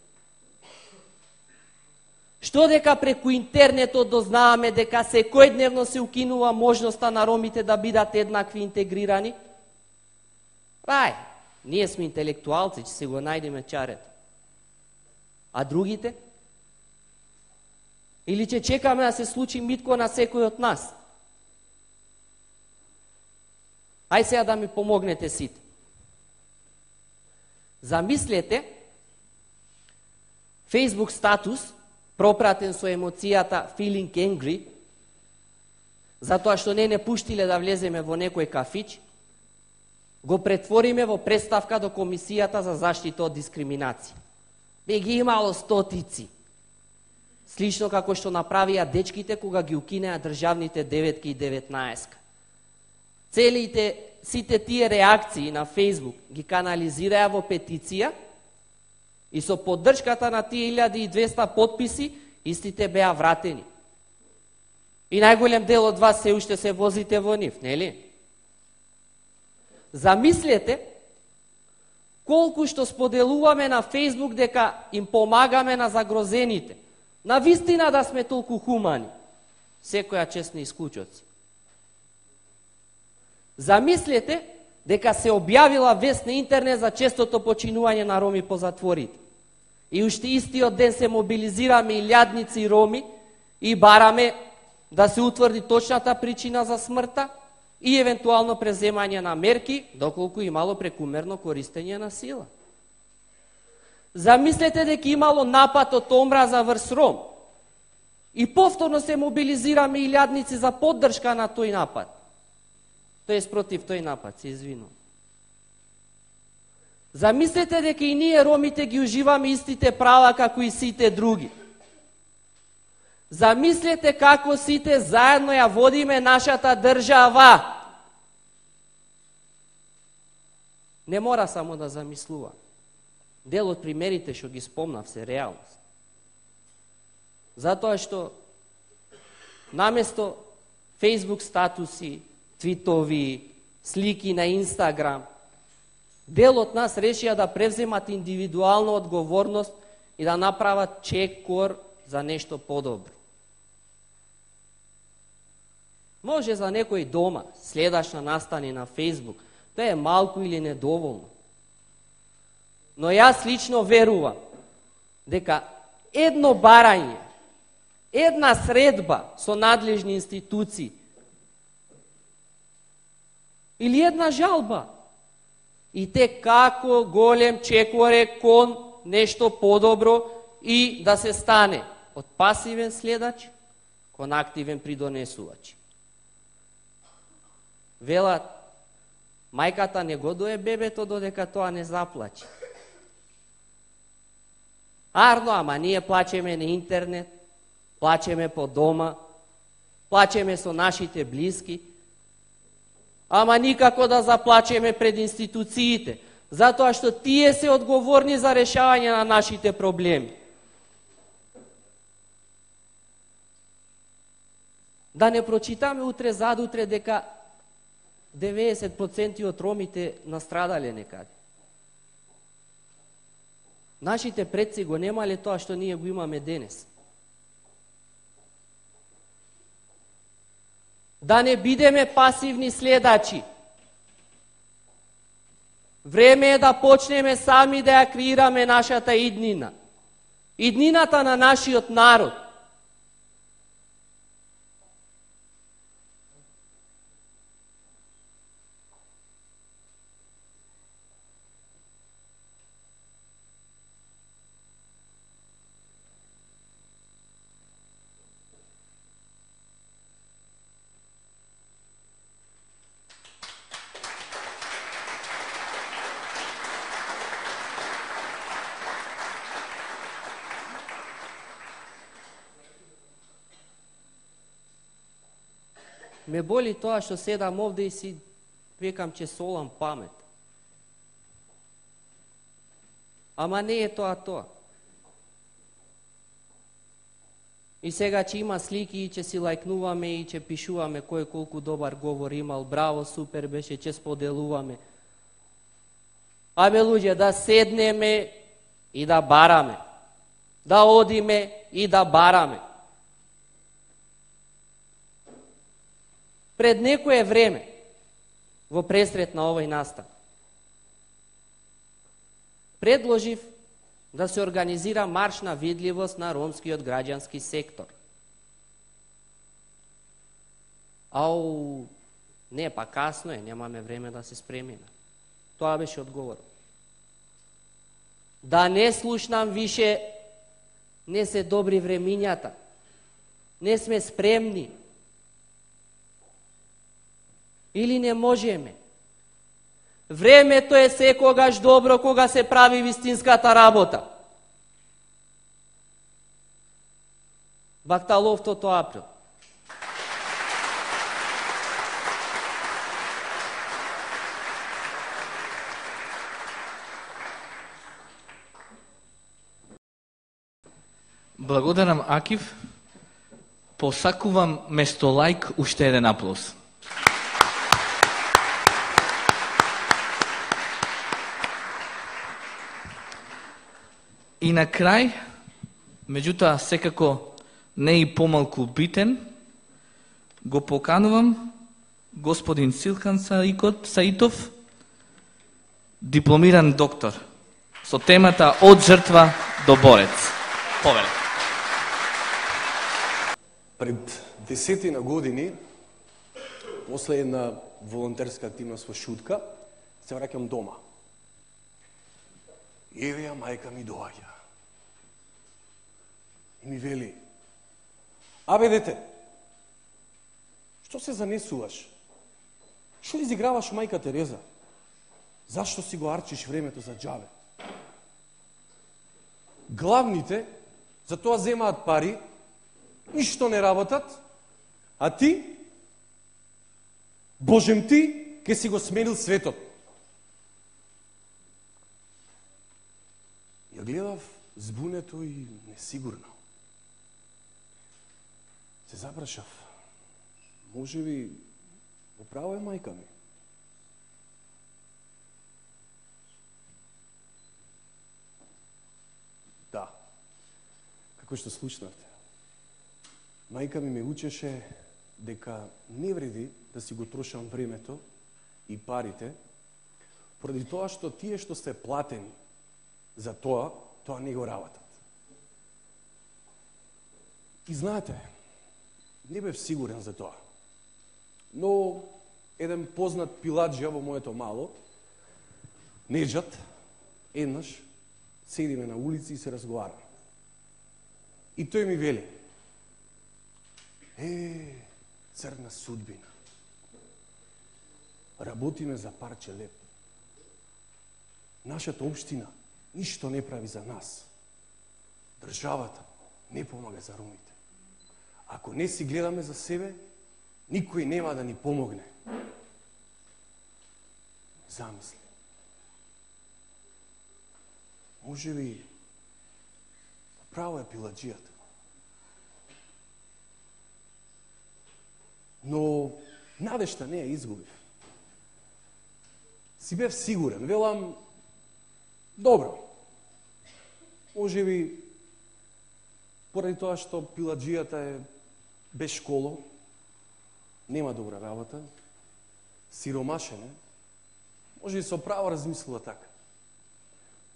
Што дека преку интернетот дознаваме дека секојдневно се укинува можноста на ромите да бидат еднакви интегрирани? Ние сме интелектуалци, че се го најдеме чарето. А другите? Или че чекаме да се случи Митко на секој од нас? Ај сега да ми помогнете сите. Замислете Facebook статус пропратен со емоцијата feeling angry, затоа што не пуштиле да влеземе во некој кафич, го претвориме во представка до Комисијата за заштита од дискриминација. Ги имало стотици. Слично како што направија дечките кога ги укинеа државните 9 и 19. Сите тие реакции на Facebook ги канализираја во петиција и со поддршката на тие 1200 подписи истите беа вратени. И најголем дел од вас се уште се возите во нив, нели? Замислете колку што споделуваме на Facebook дека им помагаме на загрозените. На вистина да сме толку хумани. Секоја чест на исклучоци. Замислете дека се објавила вест на интернет за честото починување на роми по затворите. И уште истиот ден се мобилизираме илјадници роми и бараме да се утврди точната причина за смртта и евентуално преземање на мерки, доколку имало прекумерно користење на сила. Замислете дека имало напад од омраза врз ром и повторно се мобилизираме илјадници за поддршка на тој напад. Тоест против тој напад, се извинувам. Замислете дека и ние ромите ги уживаме истите права како и сите други. Замислете како сите заедно ја водиме нашата држава. Не мора само да замислува. Дел од примерите што ги спомнав се реалност. Затоа што наместо Facebook статуси, твитови, слики на Инстаграм. Дел од нас решија да превземат индивидуална одговорност и да направат чекор за нешто подобро. Може за некој дома, следаш на настани на Facebook, тоа е малку или недоволно. Но јас лично верувам дека едно барање, една средба со надлежни институции или една жалба и те како голем чекоре кон нешто подобро и да се стане од пасивен следач кон активен придонесувач. Велат, мајката не го дое бебето додека тоа не заплаче. Арно, ама ние плачеме на интернет, плачеме по дома, плачеме со нашите блиски, ама никако да заплачеме пред институциите, затоа што тие се одговорни за решавање на нашите проблеми. Да не прочитаме утре задутре дека 90% од ромите настрадале некаде. Нашите предци го немале тоа што ние го имаме денес. Да не бидеме пасивни следачи. Време е да почнеме сами да ја креираме нашата иднина. Иднината на нашиот народ. Ме боли тоа што седам овде и си векам че солам памет. Ама не е тоа. И сега че има слики и че си лајкнуваме и че пишуваме кој колку добар говор имал, браво, супер беше, че споделуваме. Абе луѓе, да седнеме и да бараме. Да одиме и да бараме. Пред некое време, во пресрет на овој настан, предложив да се организира марш на видливост на ромскиот граѓански сектор. Ау, не, па касно е, немаме време да се спремиме. Тоа беше одговор. Да не слушнам више, не се добри времињата, не сме спремни, или не можеме. Времето е секогаш добро кога се прави вистинската работа. Бакталовтото април. Благодарам, Акив. Посакувам место лајк уште еден аплауз. И на крај, меѓутоа секако не и помалку битен, го поканувам господин Силхан Саитов, дипломиран доктор, со темата од жртва до борец. Повеле. Пред 10 години, после една волонтерска активност во Шутка, се враќам дома. Евија мајка ми доаѓа. И ми вели, абе дете, што се занесуваш? Што изиграваш мајка Тереза? Зашто си го арчиш времето за џабе? Главните за тоа земаат пари, ништо не работат, а ти, Божем ти, ке си го сменил светот. Ја гледав збунето и несигурно. Се запрашав, може би, управо е мајка ми. Да, како што слушнавте, мајка ми ме учеше дека не вреди да си го трошам времето и парите, поради тоа што тие што сте платени за тоа, тоа не го работат. И знаете, не бев сигурен за тоа. Но еден познат пиладжија во моето мало, Неджат, еднаш седиме на улици и се разговараме. И тој ми вели: црна судбина. Работиме за парче леп. Нашата општина ништо не прави за нас. Државата не помага за ромите. Ако не си гледаме за себе, никој нема да ни помогне. Замисли. Може би право е пиладжијата. Но надежта не ја изгубив. Си бев сигурен, велам, добро. Може би поради тоа што пиладжијата е без школо, нема добра работа, сиромашен е, може би со право размислува така.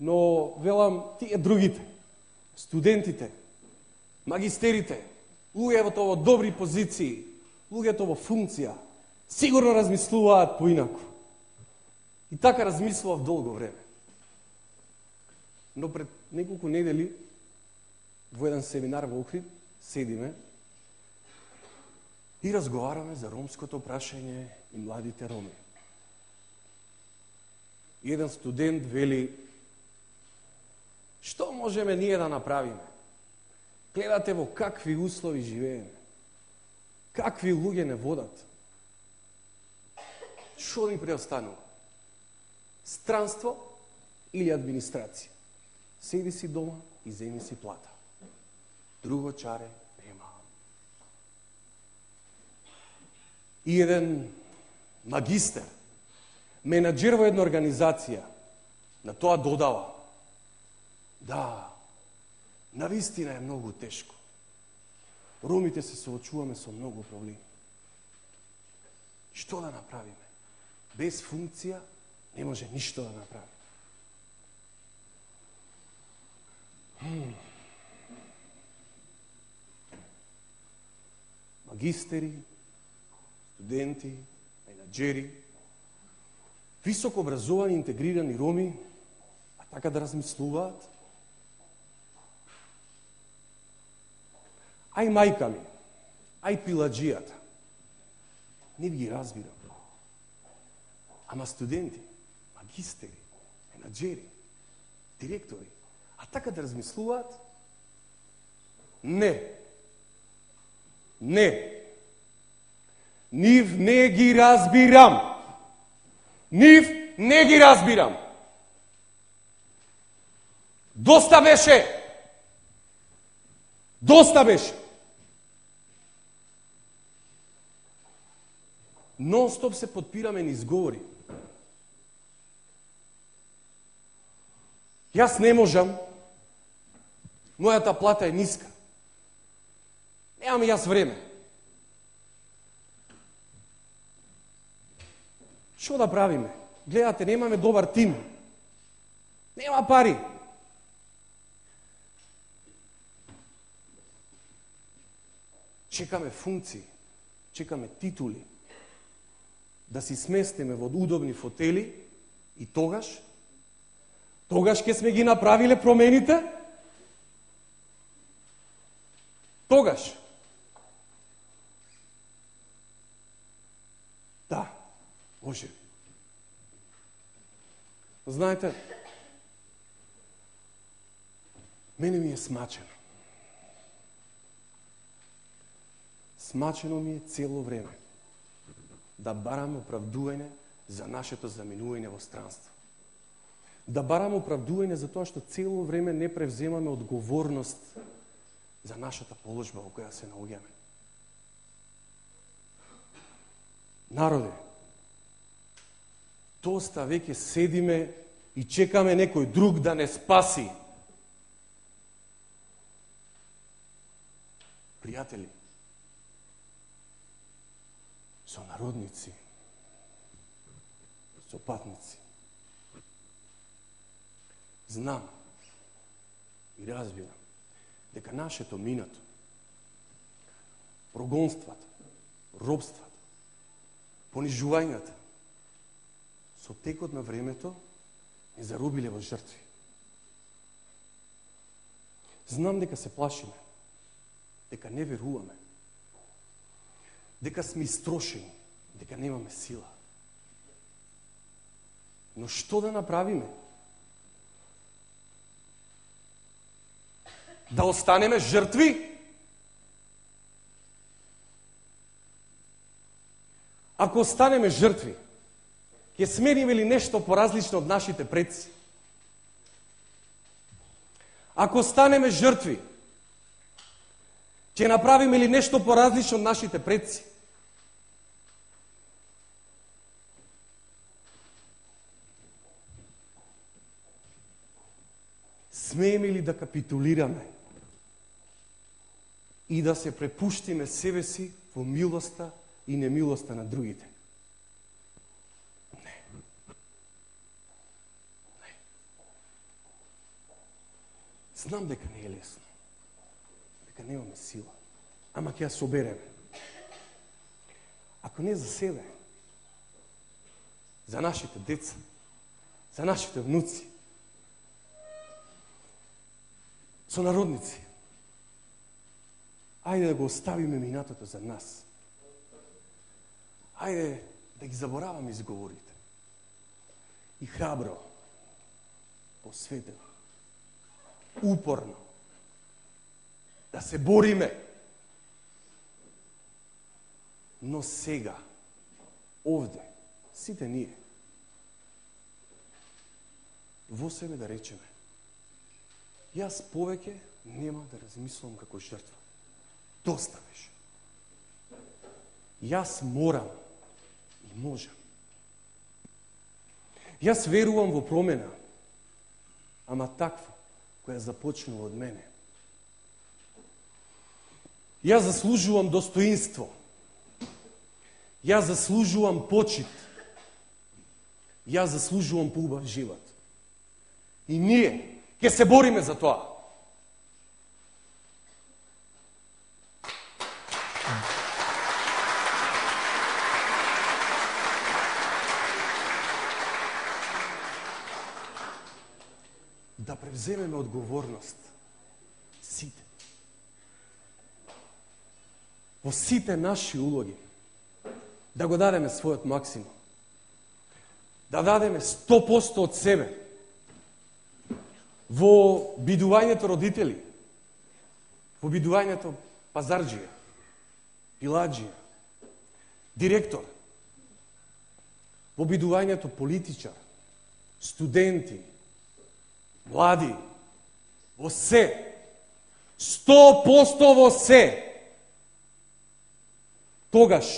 Но велам, тие другите, студентите, магистерите, луѓето во добри позиции, луѓето во функција, сигурно размислуваат поинаку. И така размислував долго време. Но пред неколку недели во еден семинар во Охрид седиме и разговараме за ромското прашање и младите роми. И еден студент вели: што можеме ние да направиме? Гледате во какви услови живееме. Какви луѓе не водат. Што ни преостанува? Странство или администрација? Седи си дома и земи си плата. Друго чаре нема. И еден магистер, менаџер во една организација, на тоа додава: да, навистина е многу тешко. Ромите се соочуваме со многу проблеми. Што да направиме? Без функција не може ништо да направи. Магистери, студенти, менаџери, високо образовани, интегрирани роми, а така да размислуваат. Ај мајка ми, ај пиладжијата, не ги разбирам. Ама студенти, магистери, менаџери, директори, а така да размислуваат? Не. Не. Нив не ги разбирам. Нив не ги разбирам. Доста беше. Доста беше. Нон-стоп се подпираме низ говори. Јас не можам. Мојата плата е ниска. Немам јас време. Што да правиме? Гледате, немаме добар тим. Нема пари. Чекаме функции, чекаме титули, да си сместиме во удобни фотели и тогаш ќе сме ги направиле промените? Тогаш. Да, може. Знаете, мене ми е смачено. Смачено ми е цело време да барам оправдување за нашето заминување во странство. Да барам оправдување за тоа што цело време не превземаме одговорност за нашата положба во која се наоѓаме. Народе, доста веќе седиме и чекаме некој друг да не спаси. Пријатели, сонародници, сопатници, знам и разбирам дека нашето минато, прогонствата, робствата, понижувањата, со текот на времето ни зарубиле во жртви. Знам дека се плашиме, дека не веруваме, дека сме истрошени, дека немаме сила. Но што да направиме? Да останеме жртви? Ако останеме жртви, ќе смениме ли нешто поразлично од нашите предци? Ако останеме жртви, ќе направиме ли нешто поразлично од нашите предци? Смееме ли да капитулираме и да се препуштиме себе си во милоста и немилоста на другите? Не. Знам дека не е лесно, дека немаме сила, ама ќе ја собереме. Ако не за себе, за нашите деца, за нашите внуци, сонародници, ајде да го оставиме минатото за нас. Ајде да ги забораваме изговорите. И храбро, посветено, упорно, да се бориме. Но сега, овде, сите ние, во себе да речеме, јас повеќе нема да размислам како жртва. Доста беше. Јас морам и можам. Јас верувам во промена, ама таква, која започнува од мене. Јас заслужувам достоинство. Јас заслужувам почит. Јас заслужувам поубав живот. И ние ќе се бориме за тоа. Да превземеме одговорност. Сите. Во сите наши улоги. Да го дадеме својот максимум. Да дадеме 100% од себе. Во бидувањето родители. Во бидувањето пазарџија. Пиладжија. Директор. Во бидувањето политичар. Студенти. Млади, во се, 100% во се. Тогаш,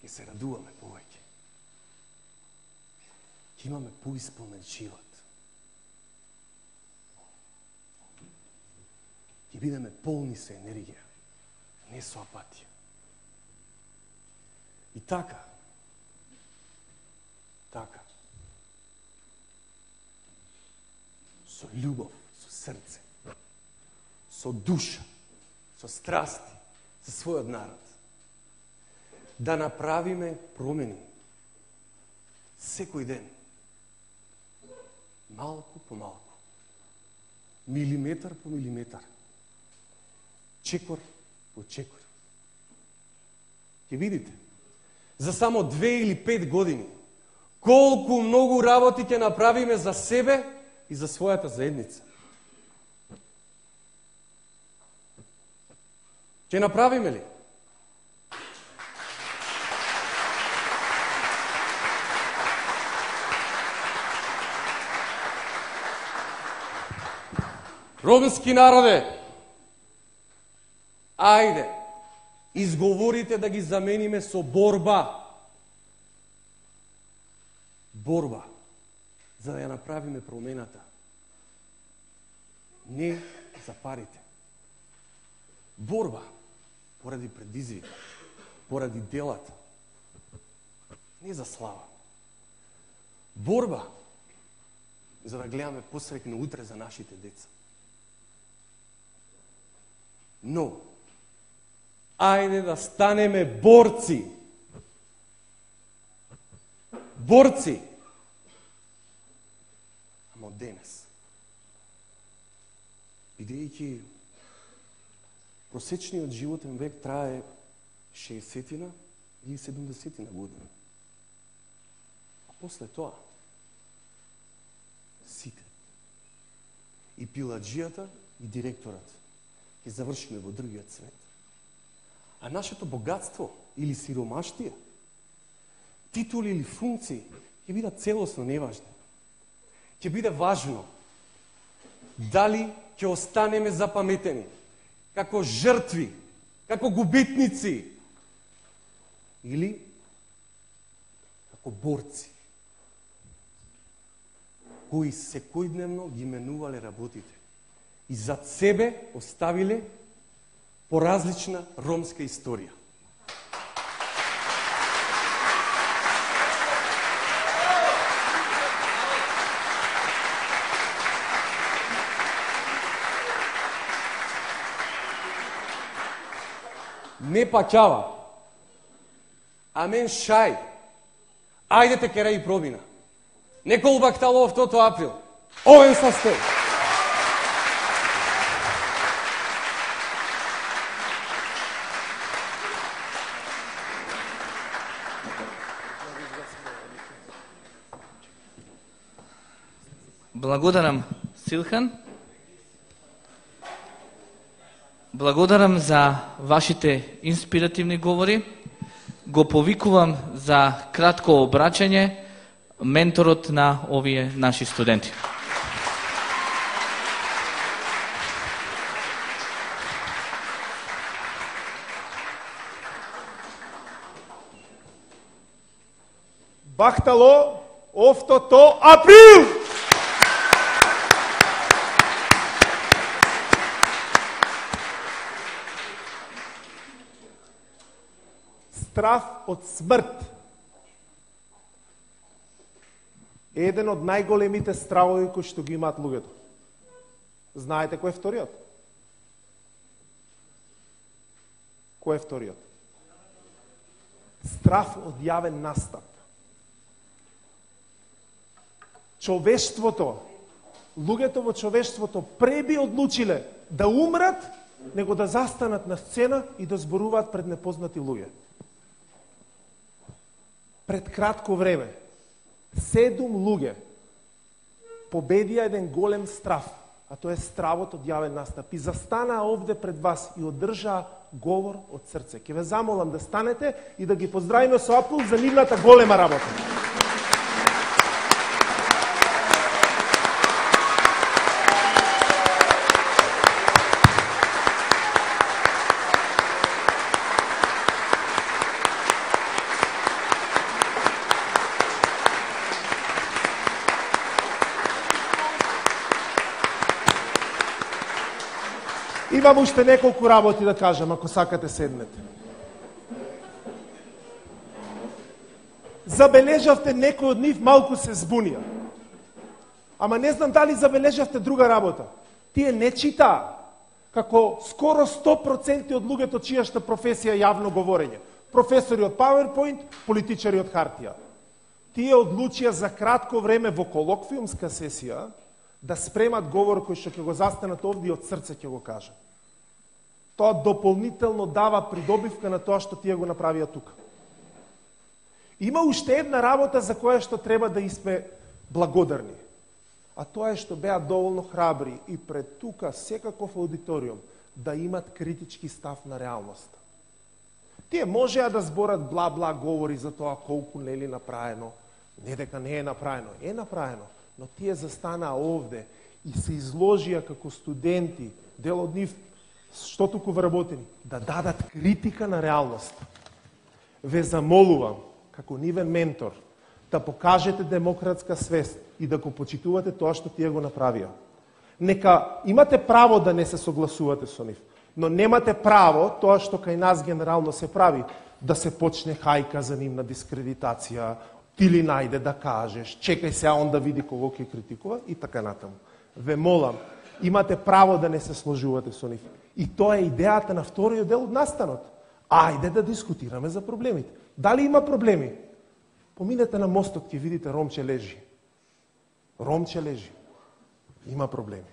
ќе се радуваме повеќе. Ќе имаме поисполнен живот. Ќе бидеме полни со енергија, не со апатија. И така, со љубов, со срце, со душа, со страсти, за својот народ, да направиме промени секој ден, малку по малку, милиметар по милиметар, чекор по чекор. Ќе видите, за само 2 или 5 години, колку многу работи ќе направиме за себе и за својата заедница. Ќе направиме ли? Ромски народе, Ајде, изговорите да ги замениме со борба. Борба, за да ја направиме промената. Не за парите. Борба, поради предизвик, поради делата. Не за слава. Борба, за да гледаме посрекно утре за нашите деца. Но, ајде да станеме борци. Борци. Ама од денес. Бидејќи просечниот животен век трае 60 или 70 година. А после тоа, сите. И пиладжијата, и директорат ќе завршиме во другиот свет. А нашето богатство или сиромаштија, титули или функции ќе бидат целосно неважни. Ќе биде важно дали ќе останеме запаметени како жртви, како губитници или како борци кои секојдневно ги менувале работите и зад себе оставиле поразлична ромска историја. Не паќава. Амен шај. Ајдете кера и пробина. Некол бакталов тото април. Овен са сте. Благодарам, Силхан. Благодарам за вашите инспиративни говори. Го повикувам за кратко обраќање менторот на овие наши студенти. Бахтало, офтото, април! Страв од смрт. Еден од најголемите стравови кои што ги имаат луѓето. Знаете кој е вториот? Кој е вториот? Страв од јавен настап. Човештвото, луѓето во човештвото преби одлучиле да умрат, него да застанат на сцена и да зборуваат пред непознати луѓе. Пред кратко време, 7 луѓе победија еден голем страв, а тоа е стравот од јавен настап. И застанаа овде пред вас и одржаа говор од срце. Ќе ве замолам да станете и да ги поздравиме со аплауз за нивната голема работа. Имам уште неколку работи да кажам, ако сакате седнете. Забележавте некој од нив малку се збунија. Ама не знам дали забележавте друга работа. Тие не читаа, како скоро 100% од луѓето чијашта професија јавно говорење. Професори од PowerPoint, политичари од хартија. Тие одлучија за кратко време во колоквиумска сесија да спремат говор кој што ќе го застанат овде и од срце ќе го кажат. Тоа дополнително дава придобивка на тоа што тие го направија тука. Има уште една работа за која што треба да сме благодарни. А тоа е што беа доволно храбри и пред тука секаков аудиториум да имат критички став на реалноста. Тие можеа да зборат бла-бла говори за тоа колку нели направено, не дека не е направено, е направено, но тие застанаа овде и се изложија како студенти, дел од нив што туку вработени, да дадат критика на реалност. Ве замолувам, како нивен ментор, да покажете демократска свест и да го почитувате тоа што тие го направија. Нека имате право да не се согласувате со нив, но немате право тоа што кај нас генерално се прави, да се почне хајка за нивна дискредитација, ти ли најде да кажеш, чекај се, а он да види кого ќе критикува и така натаму. Ве молам, имате право да не се сложувате со нив. И тоа е идејата на вториот дел од настанот. Ајде да дискутираме за проблемите. Дали има проблеми? Поминете на мостот, ќе видите Ромче лежи. Ромче лежи. Има проблеми.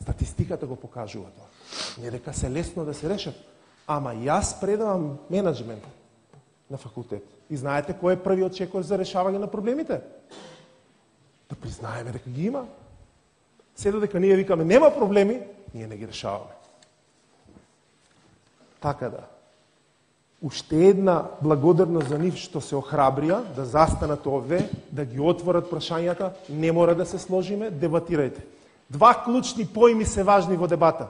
Статистиката го покажува тоа. Не дека се лесно да се решат. Ама јас предавам менеджмент на факултет. И знаете кој е првиот чекор за решавање на проблемите? Да признаеме дека ги има. Се додека ние викаме нема проблеми, ние не ги решаваме. Така да. Уште една благодарност за нив што се охрабрија да застанат овде, да ги отворат прашањата, не мора да се сложиме, дебатирајте. Два клучни поими се важни во дебата.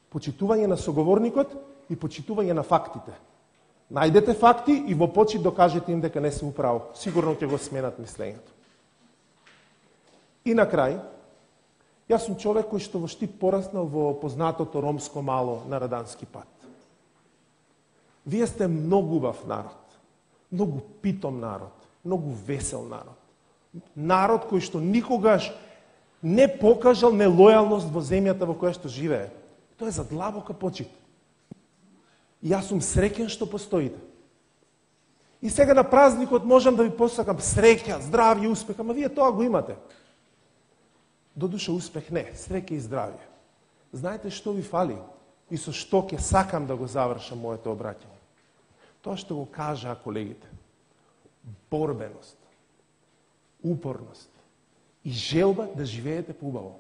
Почитување на соговорникот и почитување на фактите. Најдете факти и во почит докажете им дека не се управо. Сигурно ќе го сменат мислењето. И на крај, јас сум човек кој што во Штип пораснал во познатото ромско мало на Радански пат. Вие сте многу убав народ, многу питом народ, многу весел народ. Народ кој што никогаш не покажал нелојалност во земјата во која што живее. Тоа е за длабока почит. И јас сум среќен што постоите. И сега на празникот можам да ви посакам среќа, здравје, успех, ама вие тоа го имате. Додуша успех не, среќа и здравје. Знаете што ви фали и со што ќе сакам да го завршам моето обраќање? Тоа што го кажаа колегите. Борбеност, упорност и желба да живеете поубаво.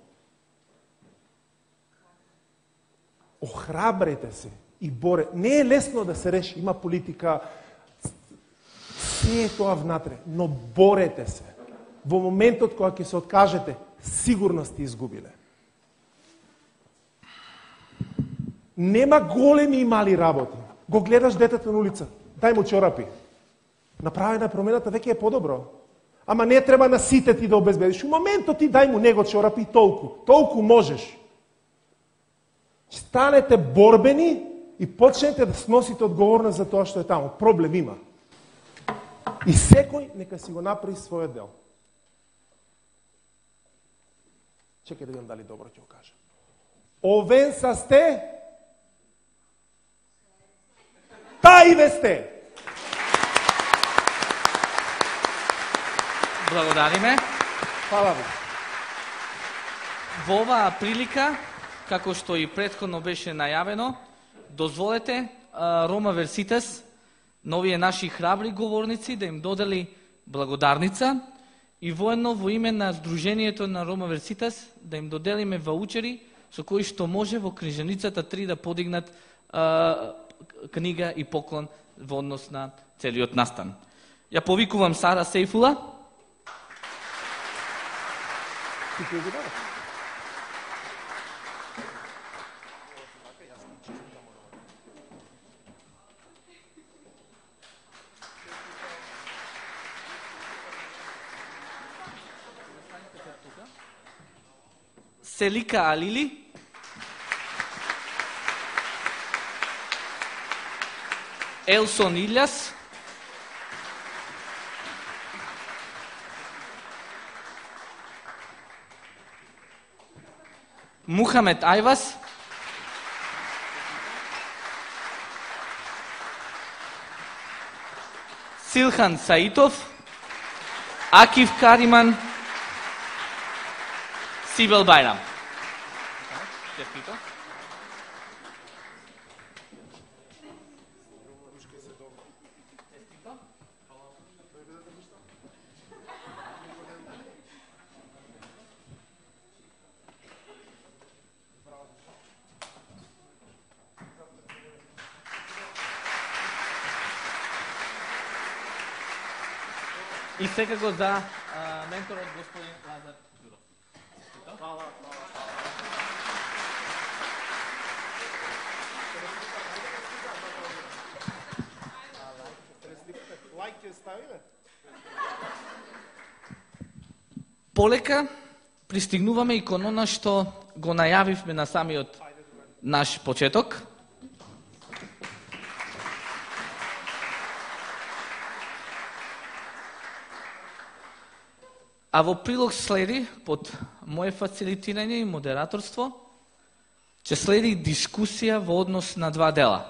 Охрабрете се и боре. Не е лесно да се реши, има политика, се е тоа внатре, но борете се. Во моментот кога ќе се откажете, сигурно сте изгубиле. Нема големи и мали работи. Го гледаш детето на улица, дај му чорапи. Направена промената веќе е подобро. Ама не треба на сите ти да обезбедиш. У моментот ти дај му него чорапи толку. Толку можеш. Станете борбени и почнете да сносите одговорност за тоа што е таму. Проблем има. И секој нека си го направи својот дел. Чекај да видам дали добро ќе го кажа. Овен са сте, тајве сте. Благодариме. Фала ви. Во оваа прилика, како што и претходно беше најавено, дозволете Рома Верситас, новие наши храбри говорници, да им додели благодарница и воедно во име на Сдруженијето на Рома Верситас да им доделиме ваучери со кои што може во книжаницата 3 да подигнат книга и поклон во однос на целиот настан. Ја повикувам Сара Сейфула. Селика Алили. Елсон Илјас. Мухамед Ајвас. Силхан Саитов. Акиф Кариман. Сибел Бајрам. Честито. И секако за менторот господин Лазар Ѓуров. Хвала. Полека пристигнуваме и кон она што го најавивме на самиот наш почеток. А во прилог следи, под моje фацилитирање и модераторство, ќе следи дискусија во однос на два дела.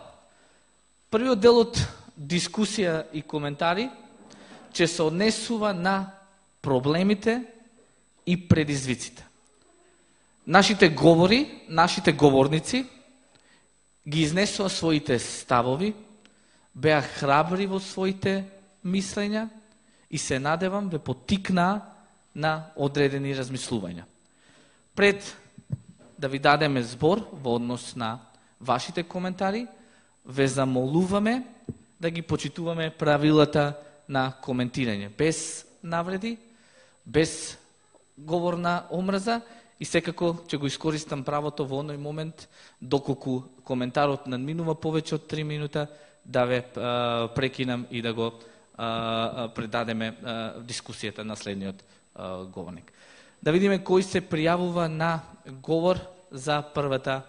Првиот дел од дискусија и коментари ќе се однесува на проблемите и предизвиците. Нашите говори, нашите говорници ги изнесува своите ставови, беа храбри во своите мислења и се надевам ве поттикнаа на одредени размислувања. Пред да ви дадеме збор во однос на вашите коментари, ве замолуваме да ги почитуваме правилата на коментирање, без навреди, без говор на омрза и секако ќе го искористам правото во оној момент, доколку коментарот надминува повеќе од 3 минута, да ве прекинам и да го предадеме дискусијата на следниот говорник. Да видиме кој се пријавува на говор за првата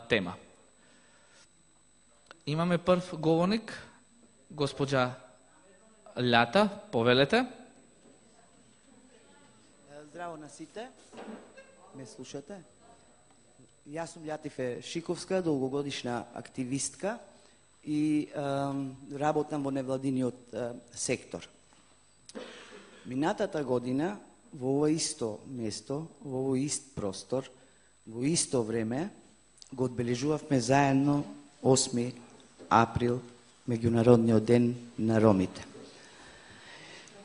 тема. Имаме прв говорник, госпоđа Лјата, повелете. Здраво на сите, ме слушате. Јас сум Лјатифе Шиковска, долгогодишна активистка и работам во невладиниот сектор. Минатата година во ова исто место, во овој ист простор, во исто време го одбележувавме заедно 8 април, меѓународниот ден на ромите.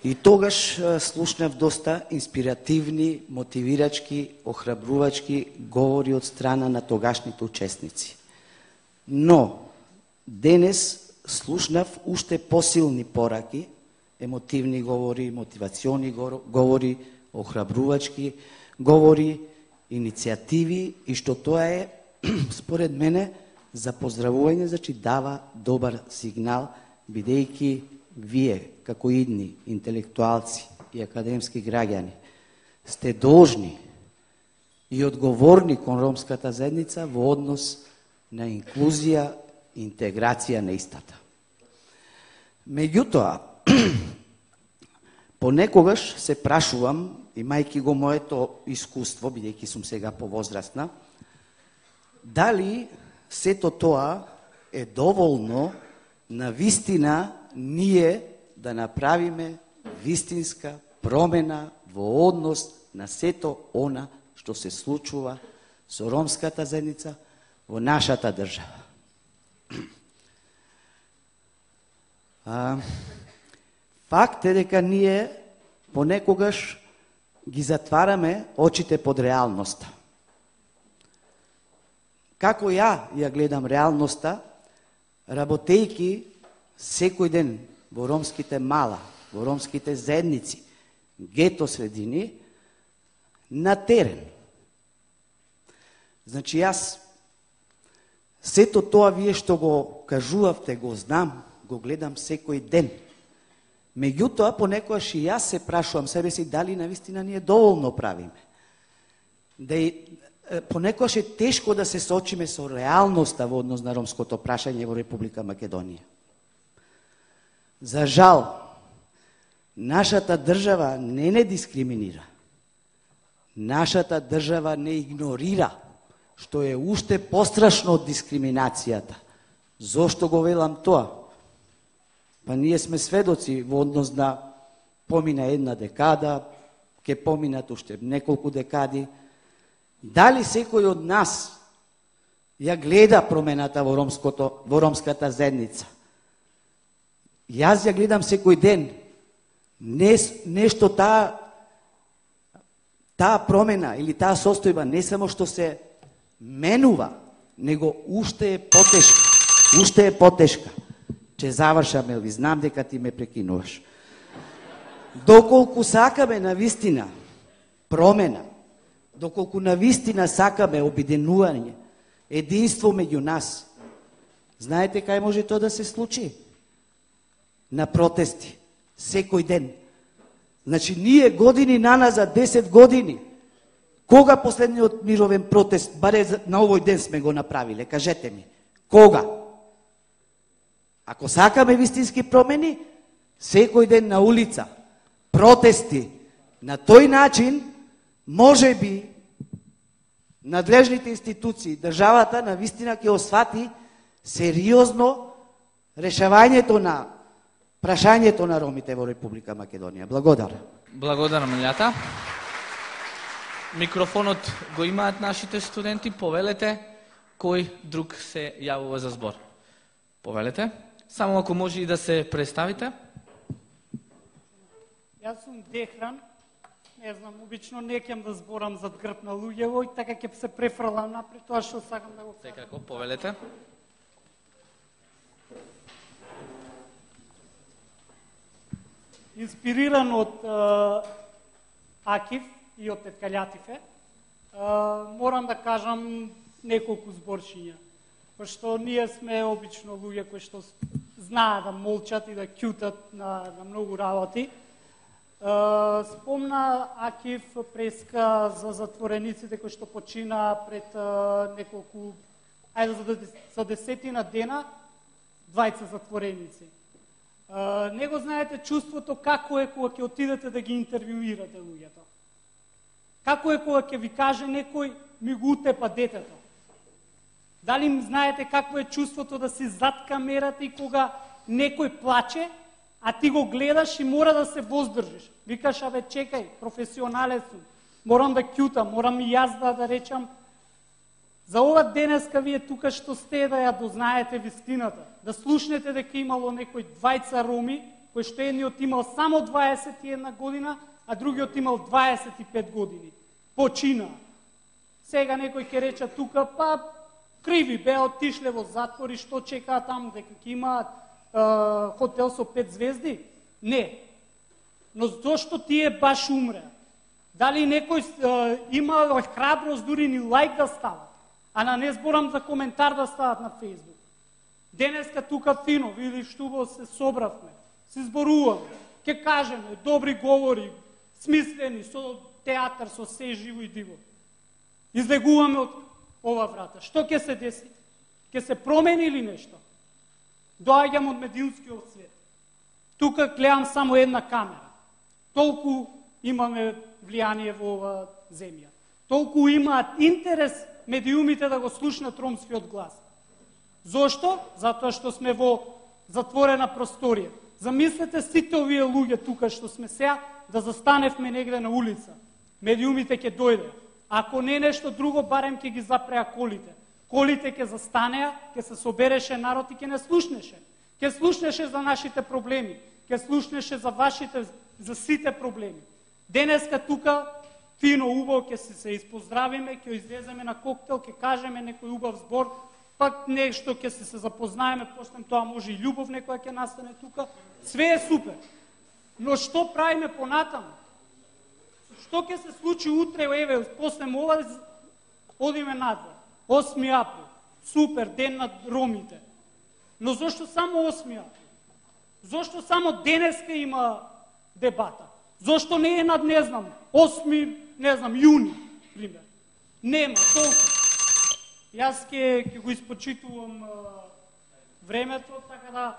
И тогаш слушнав доста инспиративни, мотивирачки, охрабрувачки говори од страна на тогашните учесници. Но денес слушнав уште посилни пораки, емотивни говори, мотивациони говори, охрабрувачки говори, иницијативи и што тоа е, според мене, за поздравување, значи дава добар сигнал, бидејќи вие, како идни интелектуалци и академски граѓани, сте должни и одговорни кон ромската заедница во однос на инклузија и интеграција на истата. Меѓутоа, понекогаш се прашувам, имајќи го моето искуство, бидејќи сум сега повозрастна, дали сето тоа е доволно на вистина ние да направиме вистинска промена во однос на сето она што се случува со ромската заедница во нашата држава. Факт е дека ние понекогаш ги затвараме очите под реалноста. Како ја гледам реалноста, работејќи секој ден во ромските мала, во ромските заедници, гето средини, на терен. Значи јас, сето тоа вие што го кажувавте, го знам, го гледам секој ден. Меѓутоа, понекогаш и јас се прашувам себе си дали навистина ние доволно правиме. Понекогаш е тешко да се соочиме со реалноста во однос на ромското прашање во Република Македонија. За жал, нашата држава не дискриминира. Нашата држава не игнорира, што е уште пострашно од дискриминацијата. Зошто го велам тоа? Па ние сме сведоци во однос на помина една декада, ке поминат уште неколку декади. Дали секој од нас ја гледа промената во ромската заедница? Јас ја гледам секој ден. Нешто таа промена или таа состојба не само што се менува, него уште е потешка. Уште е потешка. Че завршам, елви, знам дека ти ме прекинуваш. Доколку сакаме навистина промена, доколку навистина сакаме обединување, единство меѓу нас, знаете кај може тоа да се случи? На протести, Секој ден. Значи, ние години наназад, 10 години, кога последниот мировен протест, баре на овој ден сме го направиле, кажете ми, кога? Ако сакаме вистински промени, секој ден на улица, протести, на тој начин, може би, надлежните институции, државата на вистина ќе освати сериозно решавањето на прашањето на ромите во Република Македонија. Благодарам. Благодарам, Милјата. Микрофонот го имаат нашите студенти. Повелете кој друг се јавува за збор. Повелете. Само ако може и да се представите. Јас сум Дехран. Не знам, обично не ќам да зборам зад грб на луѓево и така ќе се префрлам напред тоа што сакам да го кажам. Секако, повелете. Инспириран од Акив и од Теткалјатифе, морам да кажам неколку зборчиња. Пошто ние сме обично луѓе кои што знаат да молчат и да ќутат на многу работи. Спомна Акив преска за затворениците кои што почина пред неколку, за 10 дена, 20 затвореници. Не го знаете чувството како е кога ќе отидете да ги интервјуирате луѓето. Како е кога ќе ви каже некој ми го утепа детето. Дали знаете какво е чувството да си зад камерата и кога некој плаче, а ти го гледаш и мора да се воздржиш. Викаш, абе, чекај, професионален сум, морам да ќутам, морам и јас да речам. За ова денеска вие тука што сте да ја дознаете вистината, да слушнете дека имало некој 20 роми, кој што едниот имал само 21 година, а другиот имал 25 години. Почина. Сега некој ќе рече тука, па криви бе, отишле во затвор и што чекаат таму, дека ќе имаат хотел со 5 звезди? Не. Но зошто тие баш умре? Дали некој има храброст дури ни лайк да стават, а на не зборам за коментар да стават на Фейсбук? Денеска тука фино, види што се собравме, се зборуваме, ќе кажеме добри говори, смислени, со театар, со се живо и диво. Излегуваме од ова врата. Што ќе се деси? Ќе се промени или нешто? Доаѓам од медиумскиот свет. Тука гледам само една камера. Толку имаме влијание во ова земја. Толку имаат интерес медиумите да го слушнат ромскиот глас. Зошто? Затоа што сме во затворена просторија. Замислете сите овие луѓе тука што сме сега да застаневме негде на улица. Медиумите ќе дојде. Ако не нешто друго, барем ќе ги запреа колите. Колите ќе застанеа, ќе се собереше народ и ќе не слушнеше. Ќе слушнеше за нашите проблеми, ќе слушнеше за вашите, за сите проблеми. Денеска тука, фино, убаво, ќе се испоздравиме, ќе излеземе на коктел, ќе кажеме некој убав збор, пак нешто ќе се запознаеме, после тоа може и љубов некоја ќе настане тука. Све е супер. Но што правиме понатаму? Што ќе се случи утре, еве, после ова, одиме надвор. 8 април. Супер, ден на ромите. Но зошто само 8 април? Зошто само денеска има дебата? Зошто не е над, не знам, 8, не знам, јуни, пример? Нема, толку. Јас ќе го испочитувам времето, така да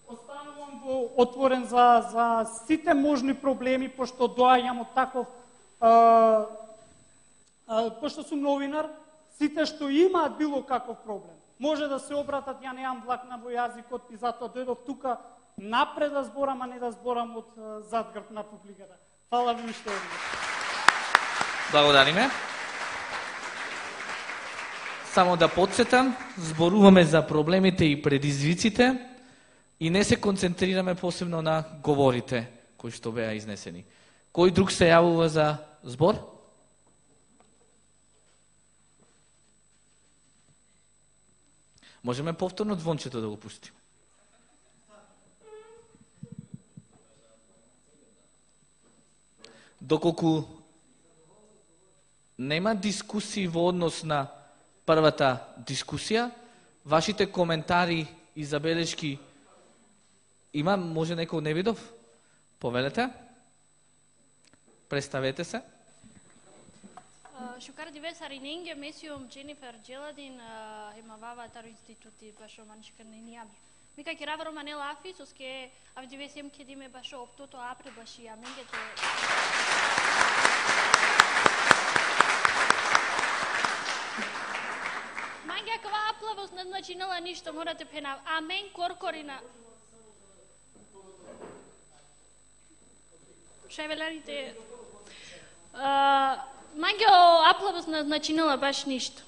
останувам отворен за сите можни проблеми, пошто доаѓам од таков, пошто сум новинар, сите што имаат било каков проблем, може да се обратат, ја немам влакна во јазикот и затоа дојдов тука напред да зборам, а не да зборам од задгрб на публиката. Фала ви уште еднаш. Благодариме. Само да подсетам, зборуваме за проблемите и предизвиците и не се концентрираме посебно на говорите кои што беа изнесени. Кој друг се јавува за збор? Можеме повторно звончето да го пустиме. Доколку нема дискусии во однос на првата дискусија, вашите коментари и забелешки има, може некој не видов? Повелете. Представете се. Шукар дивесари ненге месиум Дженифер Джеладин хемавава таро институти башо маншка нениами. Мика кирава романела афисус ке авдивесием кедиме башо оптото апре баши аменгете. Манга кава аплавос не начинала ништо, морате пена. Амен коркорина. Шевеларите. Манга аплавос не начинала баш ништо.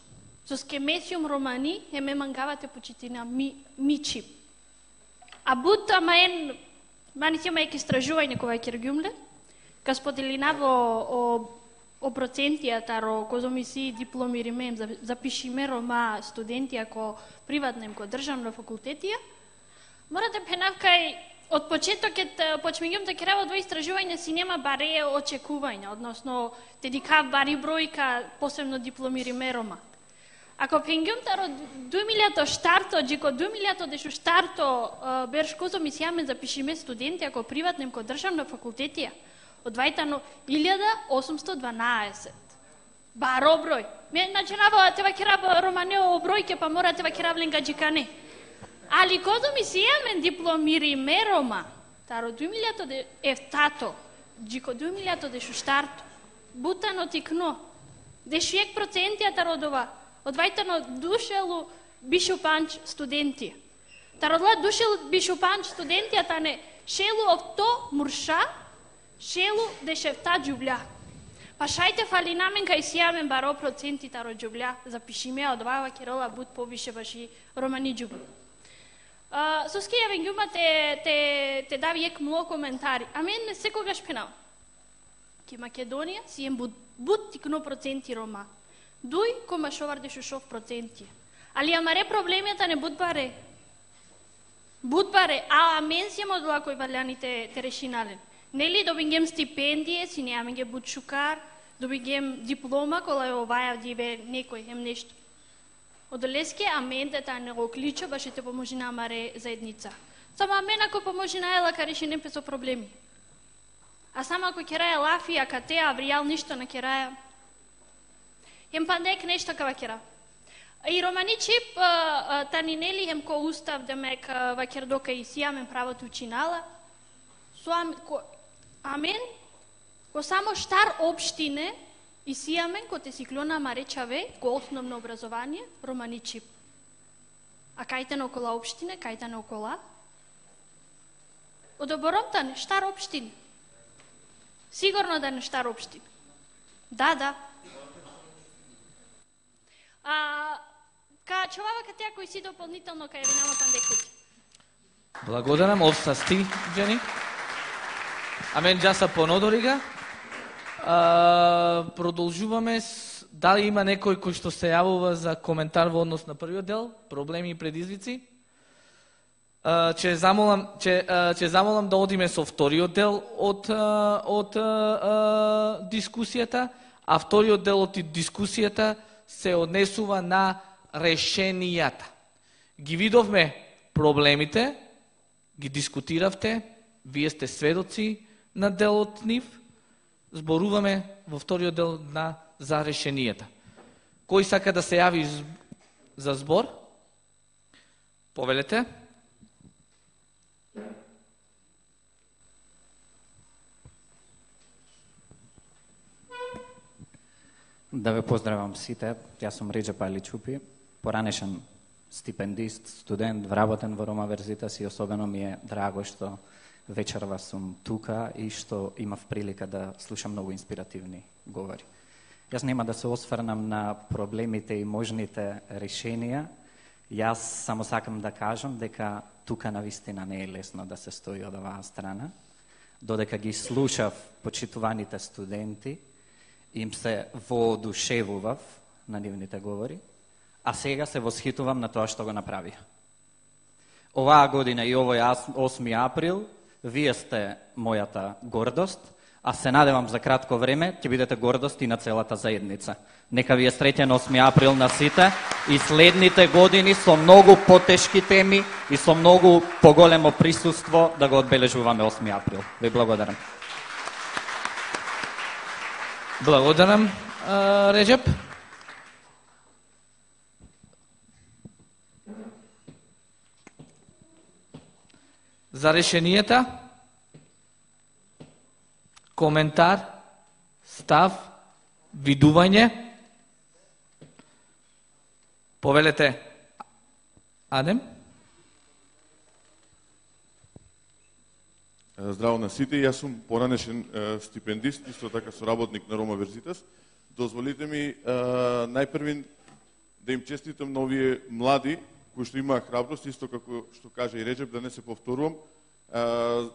Соске месиум романи ме мангавате почитина мичи. А бута маен мани сема ек истражување кога ќе регумле, ка споделинаво о процентија ро козомиси дипломириме запишиме рома студенти ако приватнем ко државна факултетија, морате пенавкај од почетокот почмеѓум да керава два истражувања си нема баре очекувања, односно дедикав бари бројка посебно дипломириме рома. Ако пенгјум таро 2000 штарто, джеко 2000 дешу штарто берш козомисијаме запишиме студенти ако приватнем ко државна факултетија, од вајтано 1812. Баро број. Ме начинава тева керава романео бројке, па мора тева керавлен гаджикане. Али кодо ми сијамен дипломири мерома, таро 2000 де ефтато, джико 2000 дешу штарто, бутано тикно, дешиек процентија тародова, од вајтано душелу бишупанч студенти. Тародла душелу бишупанч студентија тане шелу овто мурша, шелу дешевта джубля. Па шајте фали намен кај сијамен баро проценти таро джубля, запишиме од вава керола бут повише баши романи джубля. Соски евенгјума те дави ек многу коментари. А мен секогаш пенал. Ки Македонија сијем бут тикно проценти рома. Дуј кома шовар дешушов проценти. Али амаре проблемијата не бут баре. Бут баре, а мен сијем од лакој валјаните те решинален. Нели добингем стипендие, си неаменге бут шукар, добингем диплома, кола е оваја диве некој хем нешто. Од леске аменте та не го клича, баше те поможи на амаре заедница. Само амен ако поможи на ела ка реши не песо проблеми. А само ако кераја лафи, а ка те авријал ништо на кераја, хем пандек нешто кава кера. И романи чип, тани нели хем ко устав демек вакердока и сијамен правото учинала, амен, ко само штар општине, и сијамен ко те сиклона маречаве, ко основно образование, романи чип. А кајте на окола општине, кајте на окола? Одобором тане, штар општине. Сигурно да не штар општине. Да. Ка човава ка теа кој си дополнително кај винама пандекути. Благодарам, овста сти, Джени. Амен джаса понодорига. Продолжуваме. Дали има некој кој што се јавува за коментар во однос на првиот дел, проблеми и предизвици? Ќе замолам да одиме со вториот дел од дискусијата, а вториот дел од дискусијата се однесува на решенијата. Ги видовме проблемите, ги дискутиравте, вие сте сведоци на делот нив, зборуваме во вториот дел за решенијата. Кој сака да се јави за збор? Повелете. Да ве поздравам сите, јас сум Реџеп Али Чупи, поранешен стипендист, студент, вработен во Рома Верзитас и особено ми е драго што вечерва сум тука и што имав прилика да слушам многу инспиративни говори. Јас нема да се осврнам на проблемите и можните решенија, јас само сакам да кажам дека тука навистина не е лесно да се стои од оваа страна, додека ги слушав почитуваните студенти, им се воодушевував на нивните говори, а сега се восхитувам на тоа што го направија. Оваа година и овој 8 април, вие сте мојата гордост, А се надевам за кратко време ќе бидете гордост и на целата заедница. Нека ви е среќен 8 април на сите и следните години со многу потешки теми и со многу поголемо присуство да го одбележуваме 8 април. Ви благодарам. Благодарам, Реджеп. За решенијата, коментар, став, видување. Повелете, Адем. Здраво на сите, јас сум поранешен стипендист, исто така соработник на Рома Верзитас. Дозволите ми најпрвин да им честитам на овие млади кои што имаа храброст, исто како што кажа и Реджеп, да не се повторувам.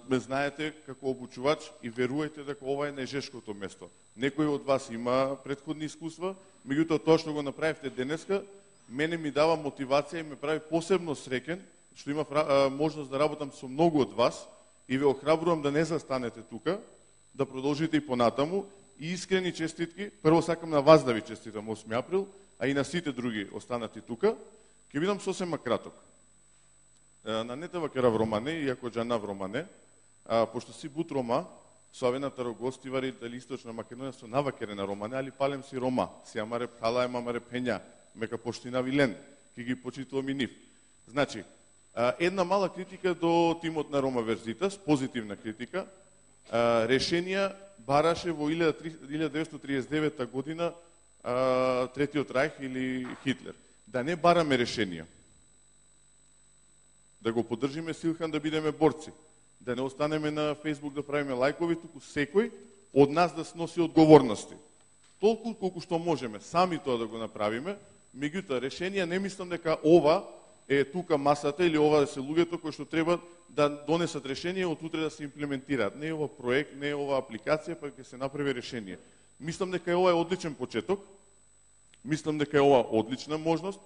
Ме знаете како обучувач и верувајте дека ова е нежешкото место. Некој од вас има претходни искуства, меѓутоа тоа што го направивте денеска, мене ми дава мотивација и ме прави посебно среќен што имав можност да работам со многу од вас и ве охрабрувам да не застанете тука, да продолжите и понатаму и искрени честитки. Прво сакам на вас да ви честитам 8 април, а и на сите други останати тука. Ќе бидам сосема краток. На нетава кера Романе, иако джана Романе, пошто си бут Рома, со авената рогостивари дали источна Македонија со навакере на Романе, али палем си Рома, си амаре пхала емамаре пења, мека поштина вилен, ки ги почитувам и нив. Значи, една мала критика до тимот на Рома Верзитас, позитивна критика. Решенија бараше во 1939 година Третиот рајх или Хитлер. Да не бараме решенија. Да го поддржиме Силхан да бидеме борци. Да не останеме на Фейсбук да правиме лајкови, туку секој од нас да сноси одговорности. Толку колку што можеме сами тоа да го направиме, меѓутоа решенија не мислам дека ова е тука масата или ова да се луѓето кои што треба да донесат решение од утре да се имплементираат. Не е ова проект, не е ова апликација, па ќе се направи решение. Мислам дека ова е одличен почеток. Мислам дека е ова одлична можност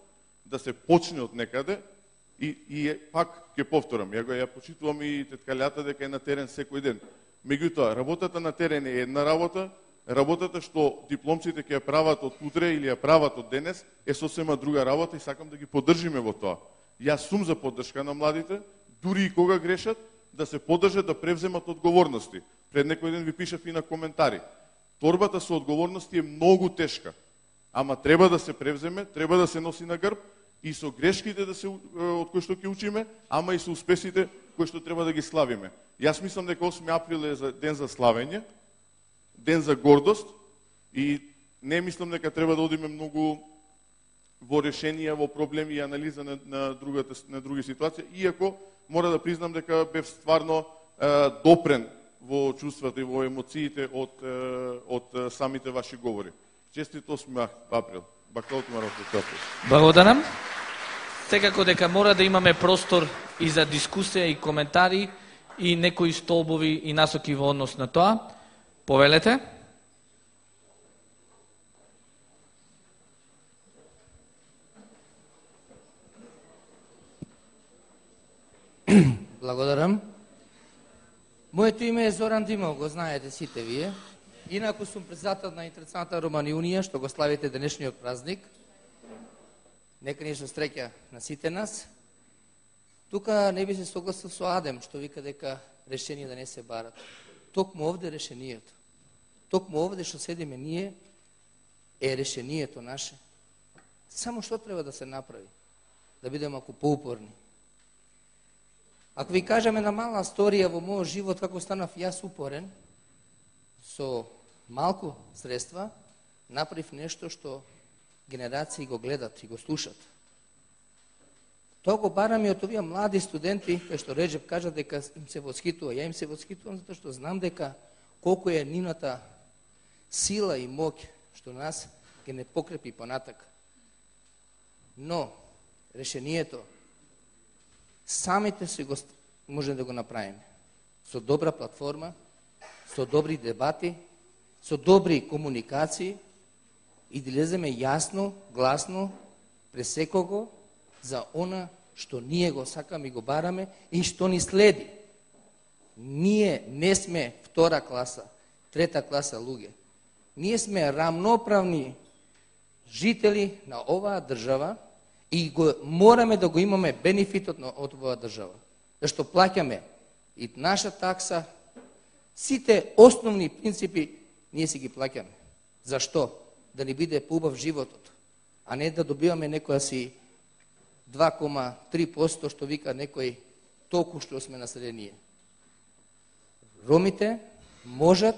да се почне од некаде и пак ќе повторам. Ја почитувам и теткалјата дека е на терен секој ден. Меѓутоа, работата на терен е една работа, работата што дипломците ќе ја прават од утре или ја прават од денес е сосема друга работа и сакам да ги поддржиме во тоа. Јас сум за поддршка на младите, дури и кога грешат, да се поддржат, да превземат одговорности. Пред некој ден ви пишав и на коментари. Торбата со одговорности е многу тешка, ама треба да се превземе, треба да се носи на грб и со грешките да се од кои што ќе учиме, ама и со успесите кои што треба да ги славиме. Јас мислам дека 8 април е ден за славење, ден за гордост и не мислам дека треба да одиме многу во решенија, во проблеми и анализа на други ситуации, иако мора да признам дека бев стварно допрен во чувствата и во емоциите од самите ваши говори. Честит 8 април. Благодарам. Секако дека мора да имаме простор и за дискусија и коментари и некои столбови и насоки во однос на тоа. Повелете. Благодарам. Моето име е Зоран Димов, го знаете сите вие. Инаку сум председател на Интернационалната Романи унија, што го славите денешниот празник. Нека ни се среќа на сите нас. Тука не би се согласил со Адем, што вика дека решение да не се барат. Токму овде решението. Токму овде што седиме ние е решението наше. Само што треба да се направи? Да бидеме малку поупорни. Ако ви кажеме на мала сторија во мојот живот како станав јас упорен, со малку средства, направив нешто што генерации го гледат и го слушат. Тоа го барам и од овие млади студенти, кај што Реджеп кажа дека им се восхитува. Ја им се восхитувам затоа што знам дека колку е нивната сила и моќ што нас ќе не покрепи понатак. Но, решението, самите си го може да го направиме. Со добра платформа, со добри дебати, со добри комуникации и да леземе јасно, гласно, през секого за она што ние го сакаме и го бараме и што ни следи. Ние не сме втора класа. трета класа луѓе. Ние сме рамноправни жители на оваа држава и мораме да го имаме бенефитот од оваа држава. Зашто плаќаме и наша такса, сите основни принципи ние си ги плаќаме. Зашто? Да ни биде поубав животот, а не да добиваме некоја си 2,3% што вика некој толку што сме население. Ромите можат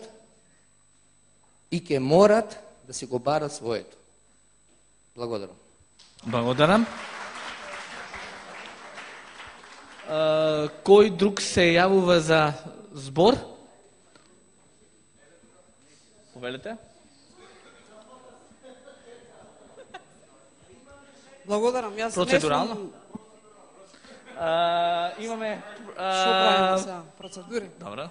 и ќе морат да си го барат своето. Благодарам. Благодарам. Кој друг се јавува за збор? Повелете. Благодарам. Јас процедурално. не сум... Имаме Што правиме сега? Процедури? Добро.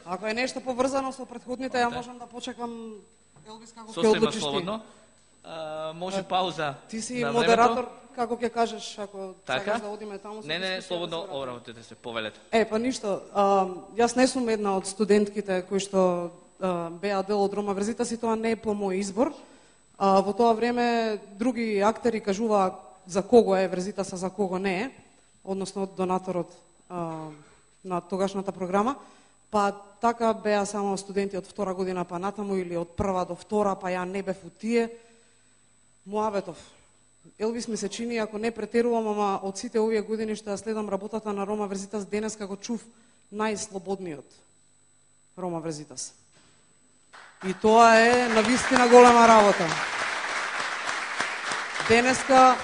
Ако е нешто поврзано со претходните, ја можам да почекам Елвис како ќе Сосема одлучиш ти. слободно. Може пауза. Ти си на модератор, времето. како ќе кажеш, ако Така? сакаш да одиме таму. Не, слободно обработете се, повелете. Па ништо. Јас не сум една од студентките кои што беа дел од Рома Верзитас и тоа не е по мој избор. Во тоа време други актери кажуваа за кого е Верзитас, а за кого не е, односно донаторот на тогашната програма. Па така беа само студенти од втора година па натаму или од прва до втора, па ја не бев у тие. Муабетов. Елвис ми се чини, ако не претерувам, ама од сите овие години што ја следам работата на Рома Верзитас, денеска го чув најслободниот Рома Верзитас. И тоа е навистина голема работа. Денеска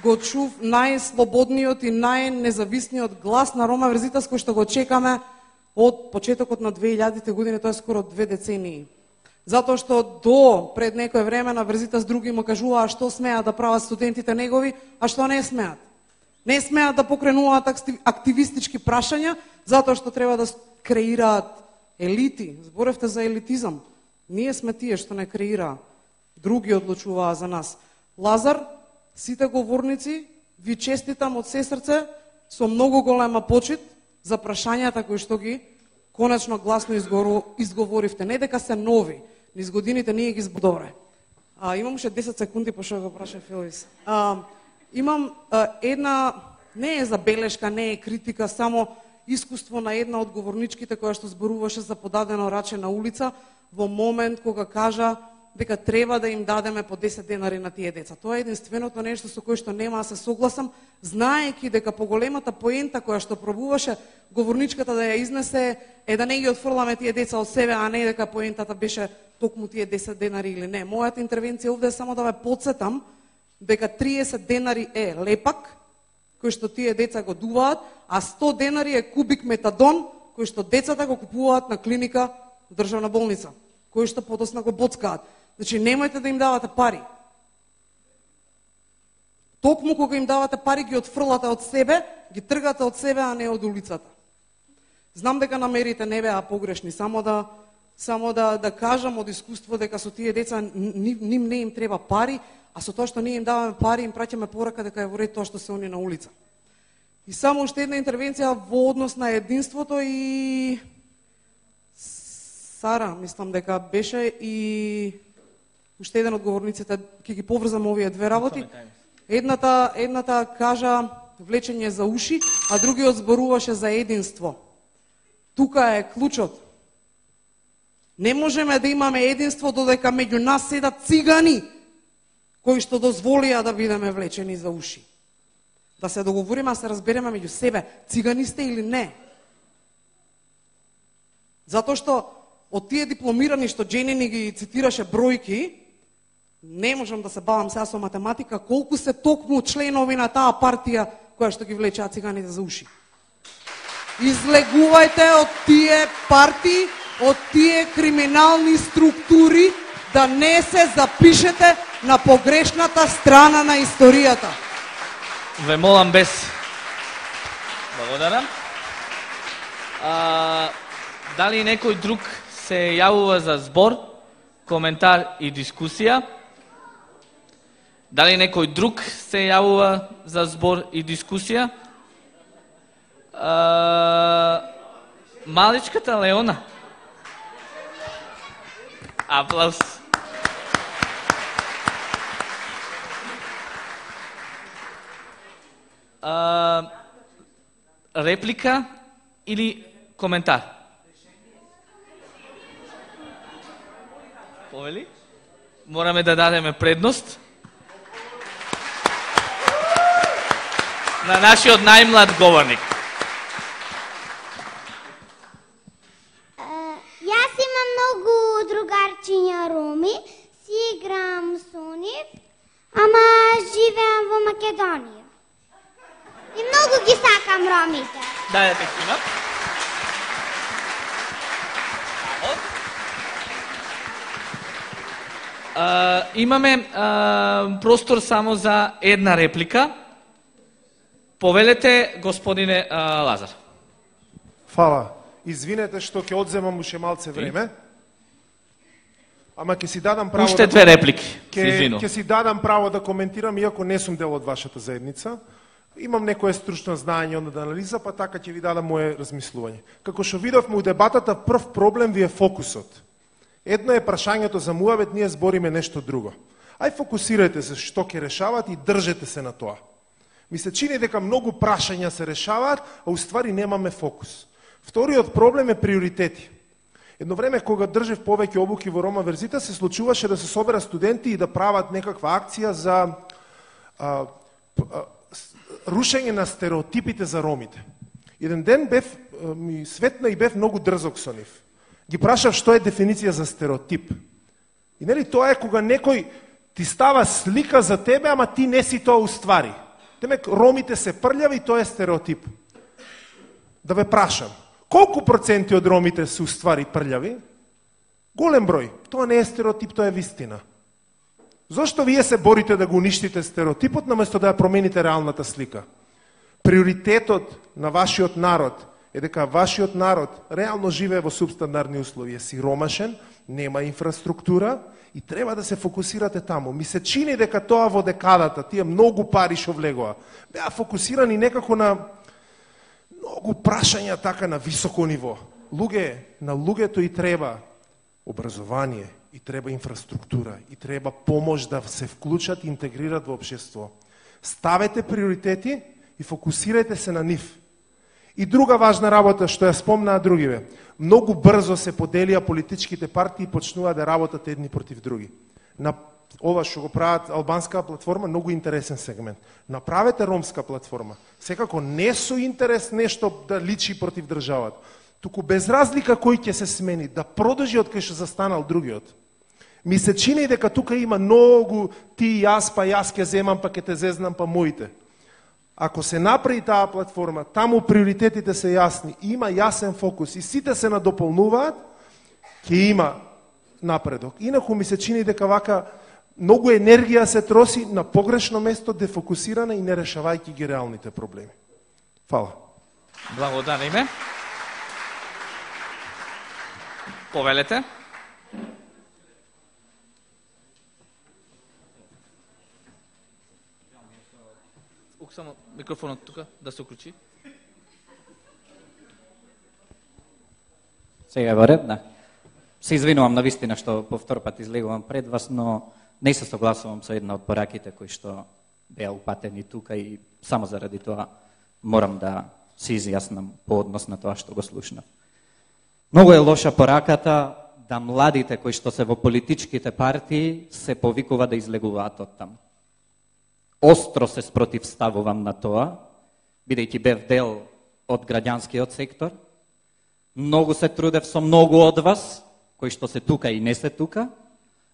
го чув најслободниот и најнезависниот глас на Рома Верзитас кој што го чекаме од почетокот на 2000-те години, тоа е скоро 2 децении. Затоа што до пред некое време на Верзитас други му кажуваа што смеат да прават студентите негови, а што не смеат. Не смеат да покренуваат активистички прашања, затоа што треба да креираат елити. Зборевте за елитизам. Ние сме тие што не креираа. Други одлучуваа за нас. Лазар, сите говорници, ви честитам од се срце, со многу голема почит за прашањата кои што ги конечно гласно изговоривте. Не дека се нови, низ годините ние ги добре. Имам уште 10 секунди, пошто го праша Филис. Имам една, не е забелешка, не е критика, само искуство на една од говорничките која што зборуваше за подадено раче на улица, во момент кога кажа дека треба да им дадеме по 10 денари на тие деца. Тоа е единственото нешто со кое што нема да се согласам, знаејќи дека поголемата поента која што пробуваше говорничката да ја изнесе е да не ги отфрламе тие деца од себе, а не дека поентата беше токму тие 10 денари или не. Мојата интервенција овде е само да ве потсетам дека 30 денари е лепак, кој што тие деца го дуваат, а 100 денари е кубик метадон, кој што децата го купуваат на клиника државна болница, кој што подосна го боцкаат. Значи, немојте да им давате пари. Токму кога им давате пари, ги отфрлате од себе, ги тргате од себе, а не од улицата. Знам дека намерите не беа погрешни, само да кажам од искуство дека со тие деца ним не им треба пари, а со тоа што ние им даваме пари, им праќаме порака дека е во ред тоа што се они на улица. И само уште една интервенција во однос на единството и Сара, мислам дека беше и уште еден од говорниците, ќе ги поврзам овие две работи. Едната кажа влечење за уши, а другиот зборуваше за единство. Тука е клучот. Не можеме да имаме единство додека меѓу нас седат цигани кои што дозволија да бидеме влечени за уши. Да се договориме, а се разбереме меѓу себе, цигани сте или не. Затоа што од тие дипломирани што Джени ни ги цитираше бројки, не можам да се бавам сега со математика, колку се токму членови на таа партија која што ги влечеа циганите за уши. Излегувајте од тие партии, од тие криминални структури, да не се запишете на погрешната страна на историјата. Ве молам без. Благодарам. Дали некој друг се јавува за збор, коментар и дискусија? Дали некој друг се јавува за збор и дискусија? Маличката Леона. Аплауз. Реплика или коментар? Повели? Мораме да дадеме предност на нашиот најмлад говорник. Јас имам многу другарчиња роми, си играм со нив, ама живеам во Македонија. И многу ги сакам ромите. Дајте кина. Имаме простор само за една реплика. Повелете, господине Лазар. Фала. Извинете што ќе одземам уште малце време. Ама ќе си дадам право Уште две реплики. Ќе си дадам право да коментирам, иако не сум дел од вашата заедница. Имам некое стручно знаење од анализа, па така ќе ви дадам мое размислување. Како што видовме у дебатата, прв проблем ви е фокусот. Едно е прашањето за муавет, ние збориме нешто друго. Ај фокусирајте се што ќе решават и држете се на тоа. Ми се чини дека многу прашања се решаваат, а уствари немаме фокус. Вториот проблем е приоритети. Едно време кога држев повеќе обуки во Рома Верзита, се случуваше да се собера студенти и да прават некаква акција за рушење на стереотипите за ромите. Еден ден ми светна и бев многу дрзок со нив. Ги прашав што е дефиниција за стереотип. И нели тоа е кога некој ти става слика за тебе, ама ти не си тоа уствари. Демек, ромите се прљави и тоа е стереотип. Да ве прашам, колку проценти од ромите се уствари прљави? Голем број. Тоа не е стереотип, тоа е вистина. Зошто вие се борите да го уништите стереотипот, наместо да ја промените реалната слика? Приоритетот на вашиот народ е дека вашиот народ реално живее во субстандардни услови, е сиромашен, нема инфраструктура и треба да се фокусирате таму. Ми се чини дека тоа во декадата, тие многу пари што влегоа, беа фокусирани некако на многу прашања така на високо ниво. На луѓето и треба образование, и треба инфраструктура, и треба помош да се вклучат и интегрират во општество. Ставете приоритети и фокусирајте се на нив. И друга важна работа што ја спомнаа другиве. Многу брзо се поделија политичките партии и почнува да работат едни против други. На ова што го прават албанска платформа, многу интересен сегмент. Направете ромска платформа. Секако не со интерес нешто да личи против државата, туку без разлика кој ќе се смени, да продолжи од кај што застанал другиот. Ми се чини дека тука има многу ти и јас, па јас ќе земам, па ќе те зезнам, па моите. Ако се направи таа платформа, таму приоритетите се јасни, има јасен фокус и сите се надополнуваат, ќе има напредок. Инаку ми се чини дека вака многу енергија се троси на погрешно место, дефокусирана и не решавајќи ги реалните проблеми. Фала. Благодариме. Повелете. Само микрофонот тука да се уклучи. Сега е во ред, да. Се извинувам на вистина што по втор пат излегувам пред вас, но не се согласувам со една од пораките кои што беа упатени тука и само заради тоа морам да се изјаснам по однос на тоа што го слушнав. Многу е лоша пораката да младите кои што се во политичките партии се повикува да излегуваат од таму. Остро се спротивставувам на тоа, бидејќи бев дел од граѓанскиот сектор. Многу се трудев со многу од вас, кои што се тука и не се тука,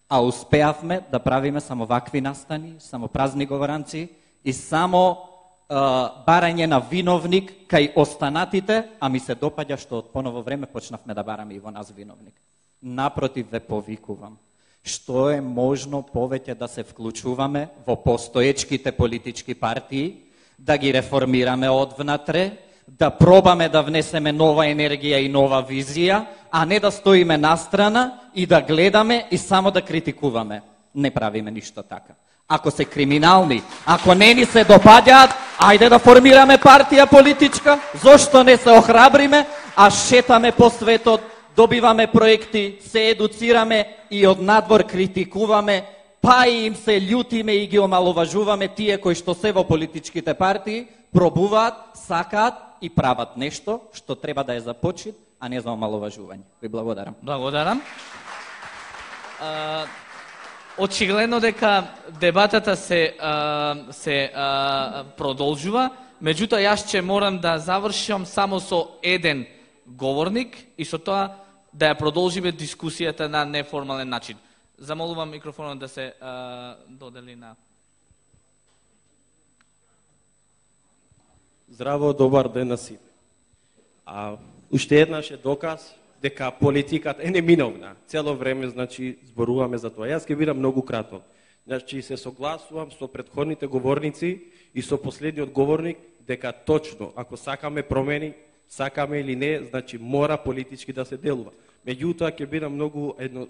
а успеавме да правиме само вакви настани, само празни говоранци и само барање на виновник кај останатите, а ми се допаѓа што од поново време почнавме да бараме и во нас виновник. Напротив, ве повикувам. Што е можно повеќе да се вклучуваме во постоечките политички партии, да ги реформираме одвнатре, да пробаме да внесеме нова енергија и нова визија, а не да стоиме настрана и да гледаме и само да критикуваме. Не правиме ништо така. Ако се криминални, ако не ни се допаѓаат, ајде да формираме партија политичка, зошто не се охрабриме, а шетаме по светот, добиваме проекти, се едуцираме и од надвор критикуваме, па и им се љутиме и ги омаловажуваме тие кои што се во политичките партии, пробуваат, сакаат и прават нешто што треба да е за почит, а не за омаловажување. Ви благодарам. Благодарам. Очигледно дека дебатата се продолжува, меѓутоа јас ќе морам да завршам само со еден говорник и со тоа да ја продолжиме дискусијата на неформален начин. Замолувам микрофонот да се додели на... Здраво, добар ден на сите. Уште еднаш е доказ дека политиката е неминовна. Цело време, значи, зборуваме за тоа. Јас ќе бидам многу краток. Значи, се согласувам со претходните говорници и со последниот говорник дека точно, ако сакаме промени, сакаме или не, значи, мора политички да се делува. Меѓутоа, ќе бидам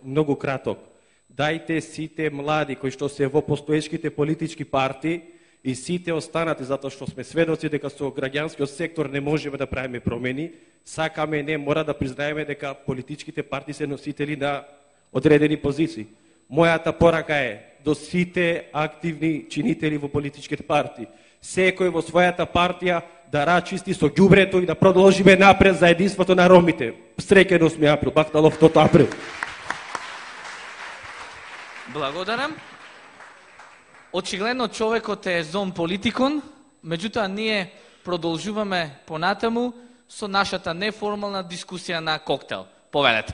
многу краток. Дајте сите млади кои што се во постоечките политички партии и сите останати, затоа што сме сведоци дека со граѓанскиот сектор не можеме да правиме промени, сакаме не, мора да признаеме дека политичките партии се носители на одредени позиции. Мојата порака е до сите активни чинители во политичките партии, секој во својата партија да рачисти со ѓубрето и да продолжиме напред за единството на ромите. Среќен 8 април, бахталов тот април. Благодарам. Очигледно човекот е зон политикон, меѓутоа ние продолжуваме понатаму со нашата неформална дискусија на коктел. Повелете.